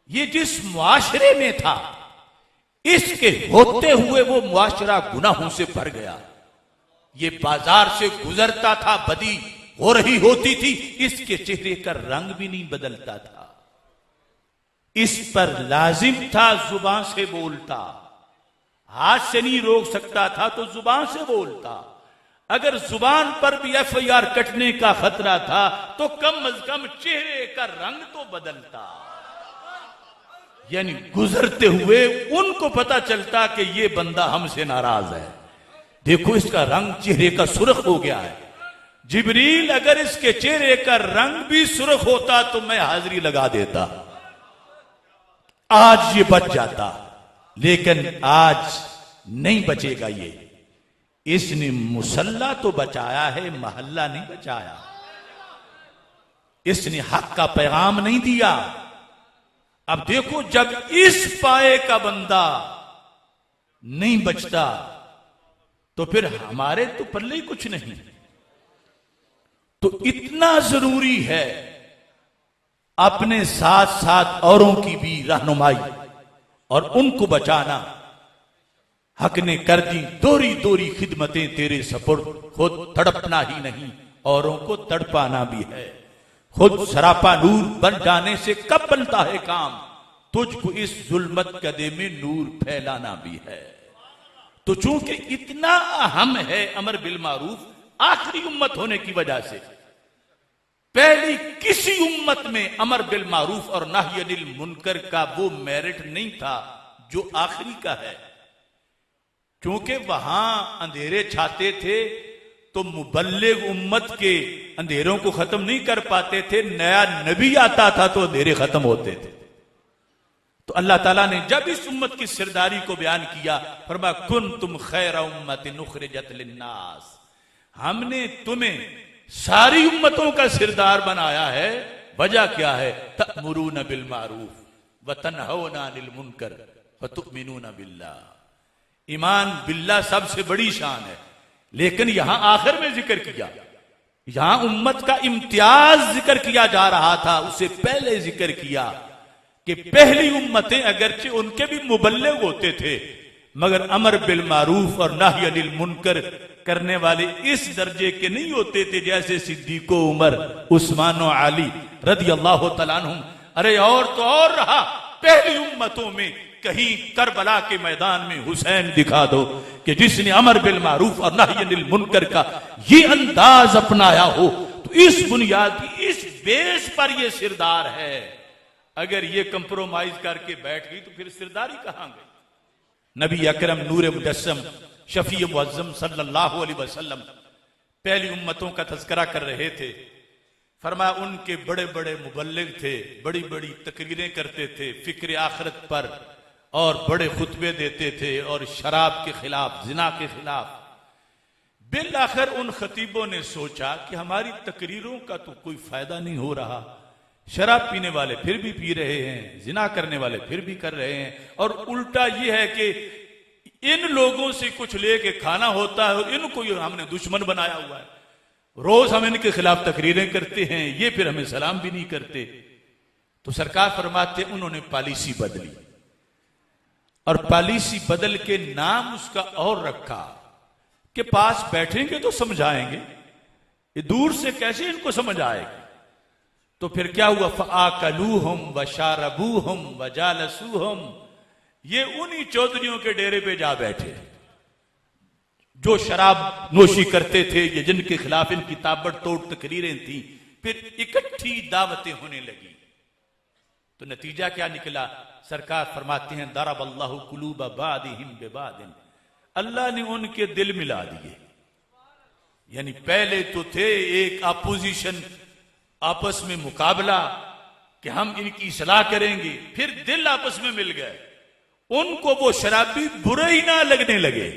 ये जिस मुआशरे में था, इसके होते हुए वो मुआशरा गुनाहों से भर गया। ये बाजार से गुजरता था, बदी हो रही होती थी, इसके चेहरे का रंग भी नहीं बदलता था। इस पर लाजिम था जुबान से बोलता, हाथ से नहीं रोक सकता था तो जुबान से बोलता। अगर जुबान पर भी FIR कटने का खतरा था तो कम अज कम चेहरे का रंग तो बदलता। यानी गुजरते हुए उनको पता चलता कि ये बंदा हमसे नाराज है, देखो इसका रंग चेहरे का सुर्ख हो गया है। जिब्रील अगर इसके चेहरे का रंग भी सुर्ख होता तो मैं हाजिरी लगा देता, आज ये बच जाता। लेकिन आज नहीं बचेगा ये। इसने मुसल्ला तो बचाया है, महल्ला नहीं बचाया। इसने हक का पैगाम नहीं दिया। अब देखो, जब इस पाए का बंदा नहीं बचता तो फिर हमारे तो पल्ले ही कुछ नहीं। तो इतना जरूरी है अपने साथ साथ औरों की भी रहनुमाई और उनको बचाना। हक ने कर दी दोरी दोरी खिदमतें तेरे सपुर्द, खुद तड़पना ही नहीं औरों को तड़पाना भी है। खुद सरापा नूर बन जाने से कब बनता है काम, तुझको इस जुल्मत कदे में नूर फैलाना भी है। तो चूंकि इतना अहम है अमर बिल मारूफ, आखिरी उम्मत होने की वजह से पहली किसी उम्मत में अमर बिल मारूफ और नाही अनिल मुनकर का वो मेरिट नहीं था जो आखिरी का है। क्योंकि वहां अंधेरे छाते थे तो मुबल्लिग उम्मत के अंधेरों को खत्म नहीं कर पाते थे। नया नबी आता था तो अंधेरे खत्म होते थे। तो अल्लाह ताला ने जब इस उम्मत की सिरदारी को बयान किया, फरमाया कुंतुम खैरा उम्मतिन उखरिजत लिन्नास, हमने तुम्हें सारी उम्मतों का सिरदार बनाया है। वजह क्या है? तअमुरूना बिल मारूफ व तनहौना अनिल मुनकर व तुमिनूना बिल्लाह। ईमान बिल्लाह सबसे बड़ी शान है, लेकिन यहां आखिर में जिक्र किया, यहां उम्मत का इम्तियाज जिक्र किया जा रहा था। उससे पहले जिक्र किया कि पहली उम्मतें अगरचे उनके भी मुबल्लिग होते थे, मगर अमर बिल मारूफ और नाही अनिल मुनकर करने वाले इस दर्जे के नहीं होते थे जैसे सिद्दीको उमर, उस्मान और अली रदी अल्लाह तआला अन्हुम। अरे और तो और रहा, पहली उम्मतों में कहीं करबला के मैदान में हुसैन दिखा दो कि जिसने अमर बिल मारूफ और नाही अनिल मुनकर का ये अंदाज अपनाया हो, तो इस बुनियाद की इस बेस पर ये सिरदार है। अगर ये कंप्रोमाइज करके बैठ गई तो फिर सिरदारी कहां गई? नबी अकरम नूर मुजस्सम शफी मुअज्जम सल्लल्लाहु अलैहि वसल्लम पहली उम्मतों का तज़किरा कर रहे थे। फरमाया उनके बड़े बड़े मुबल्लिग थे, बड़ी बड़ी तकरीरें करते थे फिक्र आखिरत पर, और बड़े खुतबे देते थे और शराब के खिलाफ, जिना के खिलाफ। बिल आखिर उन खतीबों ने सोचा कि हमारी तकरीरों का तो कोई फायदा नहीं हो रहा, शराब पीने वाले फिर भी पी रहे हैं, जिना करने वाले फिर भी कर रहे हैं, और उल्टा यह है कि इन लोगों से कुछ लेके खाना होता है और इनको हमने दुश्मन बनाया हुआ है। रोज हम इनके खिलाफ तकरीरें करते हैं, ये फिर हमें सलाम भी नहीं करते। तो सरकार फरमाते उन्होंने पॉलिसी बदली, और पॉलिसी बदल के नाम उसका और रखा, के पास बैठेंगे तो समझाएंगे, ये दूर से कैसे इनको समझ आएगी। तो फिर क्या हुआ, फ़आकलूहुम वशारबूहुम वजालसूहुम, ये उन्हीं चौधरियों के डेरे पे जा बैठे जो शराब नोशी करते थे, ये जिनके खिलाफ इनकी ताबड़तोड़ तकरीरें थी। फिर इकट्ठी दावतें होने लगी, तो नतीजा क्या निकला? सरकार फरमाते हैं दरबल्लाहु कुलूब बादिहिम बिबादिन, अल्लाह ने उनके दिल मिला दिए। यानी पहले तो थे एक अपोजिशन, आपस में मुकाबला कि हम इनकी सलाह करेंगे, फिर दिल आपस में मिल गए। उनको वो शराबी बुरे ही ना लगने लगे,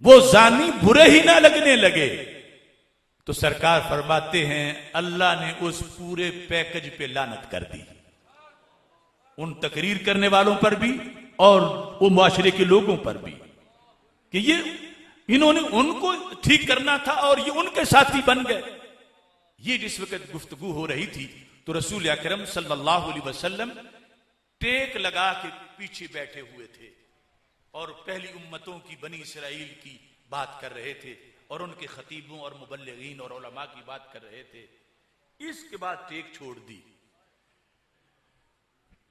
वो जानी बुरे ही ना लगने लगे। तो सरकार फरमाते हैं अल्लाह ने उस पूरे पैकेज पे लानत कर दी, उन तकरीर करने वालों पर भी और वो मुआशरे के लोगों पर भी, कि ये इन्होंने उनको ठीक करना था और ये उनके साथी बन गए। ये जिस वक्त गुफ्तगू हो रही थी तो रसूल अकरम सल्लल्लाहु अलैहि वसल्लम टेक लगा के पीछे बैठे हुए थे और पहली उम्मतों की बनी इसराइल की बात कर रहे थे और उनके खतीबों और मुबल्लिगीन और उलमा की बात कर रहे थे। इसके बाद टेक छोड़ दी,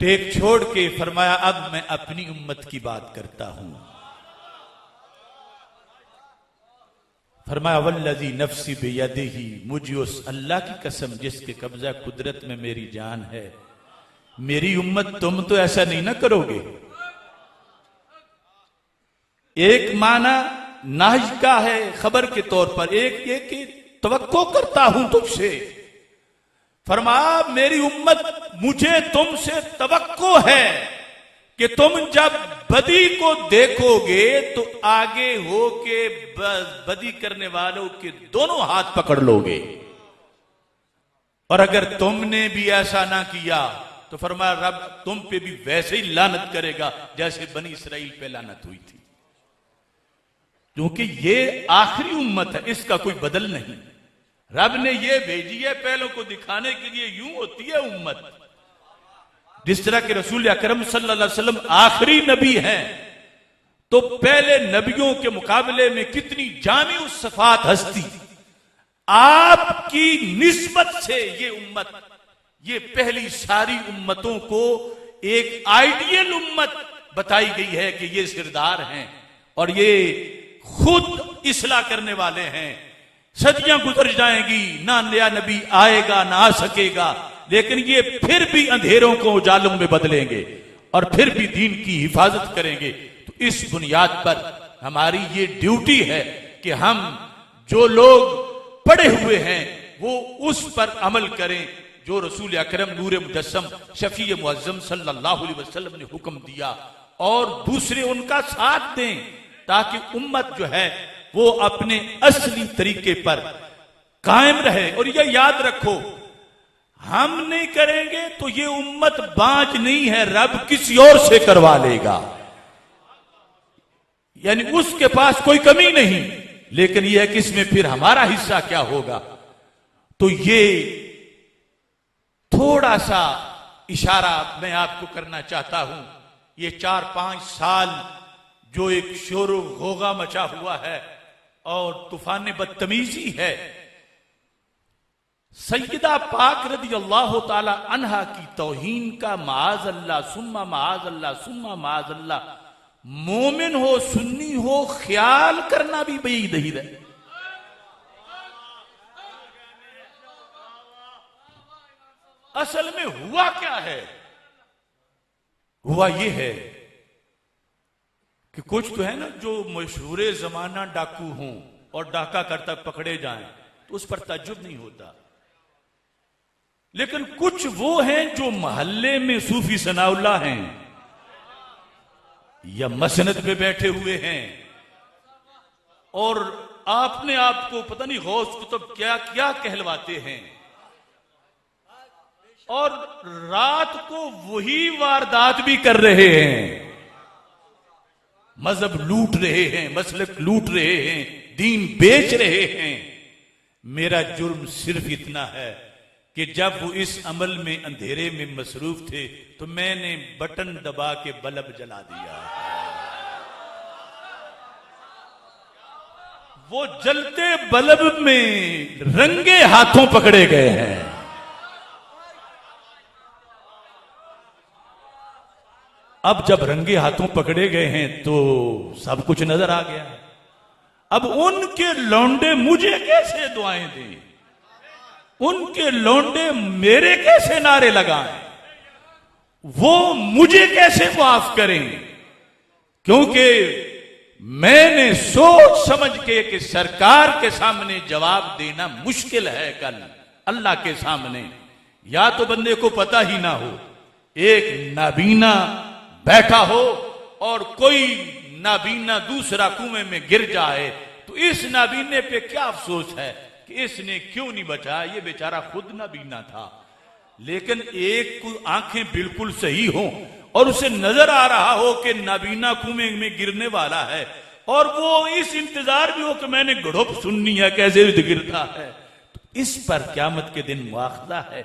टेक छोड़ के फरमाया अब मैं अपनी उम्मत की बात करता हूं। फरमाया वल्लज़ी नफ्सी बियदिही, मुझे उस अल्लाह की कसम जिसके कब्जा कुदरत में मेरी जान है, मेरी उम्मत तुम तो ऐसा नहीं ना करोगे। एक माना नाज का है खबर के तौर पर, एक ये कि तवक्को करता हूं तुझसे। फरमाया मेरी उम्मत, मुझे तुमसे तवक्को है कि तुम जब बदी को देखोगे तो आगे हो के बदी करने वालों के दोनों हाथ पकड़ लोगे, और अगर तुमने भी ऐसा ना किया तो फरमाया रब तुम पे भी वैसे ही लानत करेगा जैसे बनी इसराइल पे लानत हुई थी, क्योंकि ये आखिरी उम्मत है, इसका कोई बदल नहीं। रब ने ये भेजी है पहलों को दिखाने के लिए, यूं होती है उम्मत। जिस तरह के रसूल अकरम सल्लल्लाहु अलैहि वसल्लम आखिरी नबी हैं, तो पहले नबियों के मुकाबले में कितनी जामी उस सफात हस्ती, आपकी निस्बत से ये उम्मत, ये पहली सारी उम्मतों को एक आइडियल उम्मत बताई गई है कि ये सिरदार हैं और ये खुद इस्लाह करने वाले हैं। सदियां गुजर जाएंगी, ना नया नबी आएगा ना आ सकेगा, लेकिन ये फिर भी अंधेरों को उजालों में बदलेंगे और फिर भी दीन की हिफाजत करेंगे। तो इस बुनियाद पर हमारी ये ड्यूटी है कि हम जो लोग पढ़े हुए हैं वो उस पर अमल करें जो रसूल अकरम नूर मुजस्सम शफी मुअज्जम सल्लल्लाहु अलैहि वसल्लम ने हुक्म दिया, और दूसरे उनका साथ दें ताकि उम्मत जो है वो अपने असली तरीके पर कायम रहे। और ये याद रखो, हम नहीं करेंगे तो ये उम्मत बाज नहीं है, रब किसी और से करवा लेगा, यानी उसके पास कोई कमी नहीं, लेकिन यह है कि इसमें फिर हमारा हिस्सा क्या होगा। तो ये थोड़ा सा इशारा मैं आपको करना चाहता हूं। ये 4-5 साल जो एक शोर घोगा मचा हुआ है और तूफान बदतमीजी है, सैयदा पाक रदी अल्लाह ताला अन्हा की तौहीन का माज अल्लाह सुम्मा माज अल्लाह सुम्मा माज अल्लाह, मोमिन हो सुन्नी हो ख्याल करना भी बईद ही है। असल में हुआ क्या है? हुआ यह है कि कुछ तो है ना जो मशहूरे जमाना डाकू हों और डाका करता पकड़े जाएं तो उस पर ताज्जुब नहीं होता, लेकिन कुछ वो हैं जो मोहल्ले में सूफी सनाउल्लाह हैं या मसनद पे बैठे हुए हैं और आपने आपको पता नहीं गौस कुतुब क्या क्या कहलवाते हैं, और रात को वही वारदात भी कर रहे हैं, मजहब लूट रहे हैं, मसलक लूट रहे हैं, दीन बेच रहे हैं। मेरा जुर्म सिर्फ इतना है कि जब वो इस अमल में अंधेरे में मसरूफ थे तो मैंने बटन दबा के बल्ब जला दिया। वो जलते बल्ब में रंगे हाथों पकड़े गए हैं। अब जब रंगे हाथों पकड़े गए हैं तो सब कुछ नजर आ गया। अब उनके लौंडे मुझे कैसे दुआएं दें, उनके लौंडे मेरे कैसे नारे लगाएं, वो मुझे कैसे माफ करें, क्योंकि मैंने सोच समझ के कि सरकार के सामने जवाब देना मुश्किल है। कल अल्लाह के सामने या तो बंदे को पता ही ना हो, एक नाबीना बैठा हो और कोई नाबीना दूसरा कुएं में गिर जाए तो इस नाबीने पे क्या अफसोस है कि इसने क्यों नहीं बचाया, ये बेचारा खुद नाबीना था। लेकिन एक को आंखें बिल्कुल सही हो और उसे नजर आ रहा हो कि नाबीना कुएं में गिरने वाला है और वो इस इंतजार भी हो कि मैंने घड़ोप सुननी है कैसे गिरता है, तो इस पर क़यामत के दिन मुआखजा है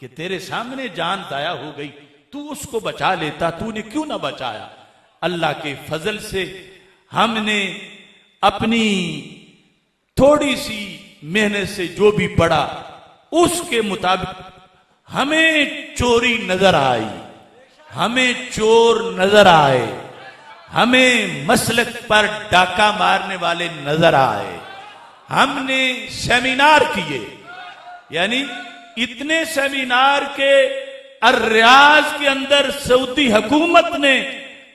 कि तेरे सामने जान दाया हो गई, तू उसको बचा लेता, तूने क्यों ना बचाया। अल्लाह के फजल से हमने अपनी थोड़ी सी मेहनत से जो भी पढ़ा उसके मुताबिक हमें चोरी नजर आई, हमें चोर नजर आए, हमें मसलक पर डाका मारने वाले नजर आए। हमने सेमिनार किए, यानी इतने सेमिनार के अर्रियाज के अंदर सऊदी हुकूमत ने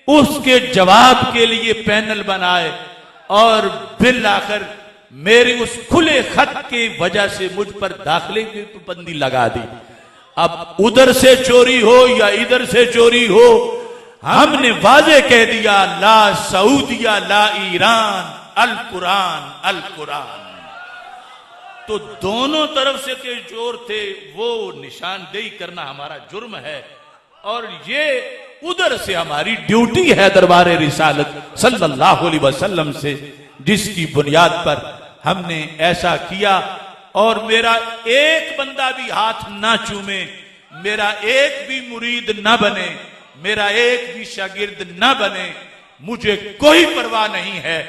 उसके जवाब के लिए पैनल बनाए और बिल आखिर मेरे उस खुले खत की वजह से मुझ पर दाखिले की पाबंदी लगा दी। अब उधर से चोरी हो या इधर से चोरी हो, हमने वाजे कह दिया ला सऊदिया ला ईरान, अल कुरान अल कुरान। तो दोनों तरफ से के चोर थे, वो निशानदेही करना हमारा जुर्म है और ये उधर से हमारी ड्यूटी है दरबार रिसालत सल्लल्लाहु अलैहि वसल्लम से, जिसकी बुनियाद पर हमने ऐसा किया। और मेरा एक बंदा भी हाथ ना चूमे, मेरा एक भी मुरीद ना बने, मेरा एक भी शागिर्द ना बने, मुझे कोई परवाह नहीं है।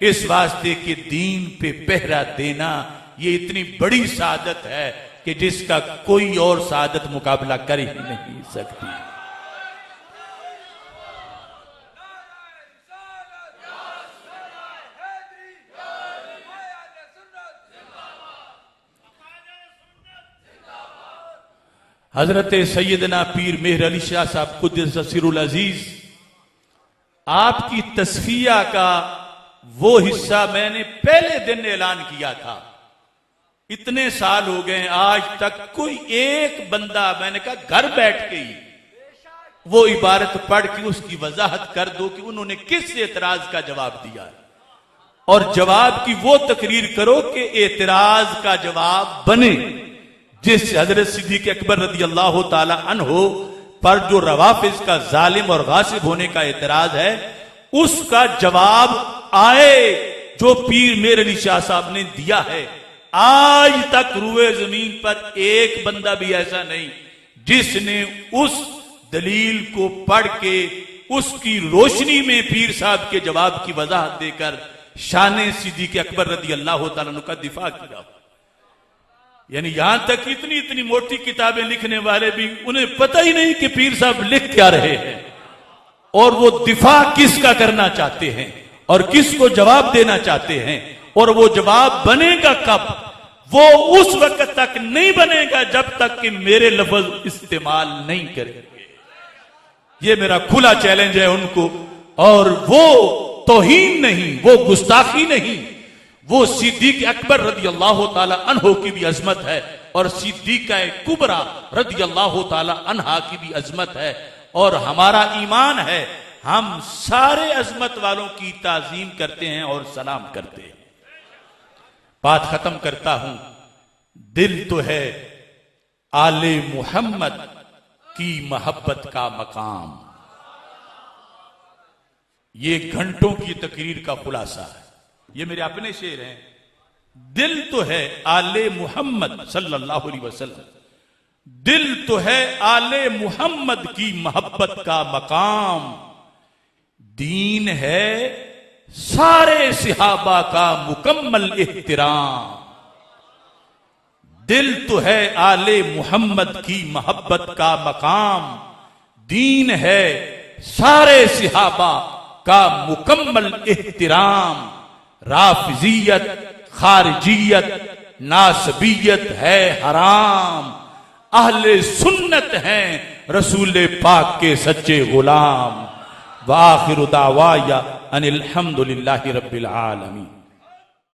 इस वास्ते के दीन पे पहरा देना ये इतनी बड़ी सादत है कि जिसका कोई और सादत मुकाबला कर ही नहीं सकती। हजरत सैयदना पीर मेहर अली शाह साहब कुद्दस सिरुल अजीज, आपकी तस्फिया का वो हिस्सा मैंने पहले दिन ऐलान किया था। इतने साल हो गए आज तक कोई एक बंदा, मैंने कहा घर बैठ के ही वो इबारत पढ़ के उसकी वजाहत कर दो कि उन्होंने किस एतराज का जवाब दिया है, और जवाब की वो तकरीर करो कि एतराज का जवाब बने। जिस हजरत सिद्दीक अकबर रदी अल्लाह ताला अन्हो पर जो रवाफिज का जालिम और गासिब होने का एतराज है, उसका जवाब आए जो पीर मेहर अली शाह साहब ने दिया है। आज तक रुए जमीन पर एक बंदा भी ऐसा नहीं जिसने उस दलील को पढ़ के उसकी रोशनी में पीर साहब के जवाब की वजाहत देकर शान सिद्दीक अकबर रदी अल्लाह ताला अन्हु का दिफा किया। यानी यहां तक इतनी इतनी मोटी किताबें लिखने वाले भी उन्हें पता ही नहीं कि पीर साहब लिख क्या रहे हैं और वो दिफा किसका करना चाहते हैं और किसको जवाब देना चाहते हैं, और वो जवाब बनेगा कब? वो उस वक्त तक नहीं बनेगा जब तक कि मेरे लफ्ज इस्तेमाल नहीं करेंगे। ये मेरा खुला चैलेंज है उनको, और वो तौहीन नहीं, वो गुस्ताखी नहीं, वो सिद्दीक अकबर रदी अल्लाह ताला अन्हो की भी अजमत है और सिद्दीका कुबरा रदी अल्लाह ताला अन्हा की भी अजमत है। और हमारा ईमान है, हम सारे अजमत वालों की ताजीम करते हैं और सलाम करते हैं। बात खत्म करता हूं। दिल तो है आले मुहम्मद की मोहब्बत का मकाम, ये घंटों की तकरीर का खुलासा है, ये मेरे अपने शेर हैं। दिल तो है आले मुहम्मद सल्लल्लाहु अलैहि वसल्लम, दिल तो है आले मुहम्मद की मोहब्बत का मकाम, दीन है सारे सिहाबा का मुकम्मल एहतराम। दिल तो है आले मुहम्मद की मोहब्बत का मकाम, दीन है सारे सिहाबा का मुकम्मल एहतराम। राफिजियत खारिजियत नासबियत है हराम, अहले सुन्नत हैं रसूल पाक के सच्चे गुलाम। व आखिरु दावाया अनिल हम्दुलिल्लाहि रब्बिल आलमीन।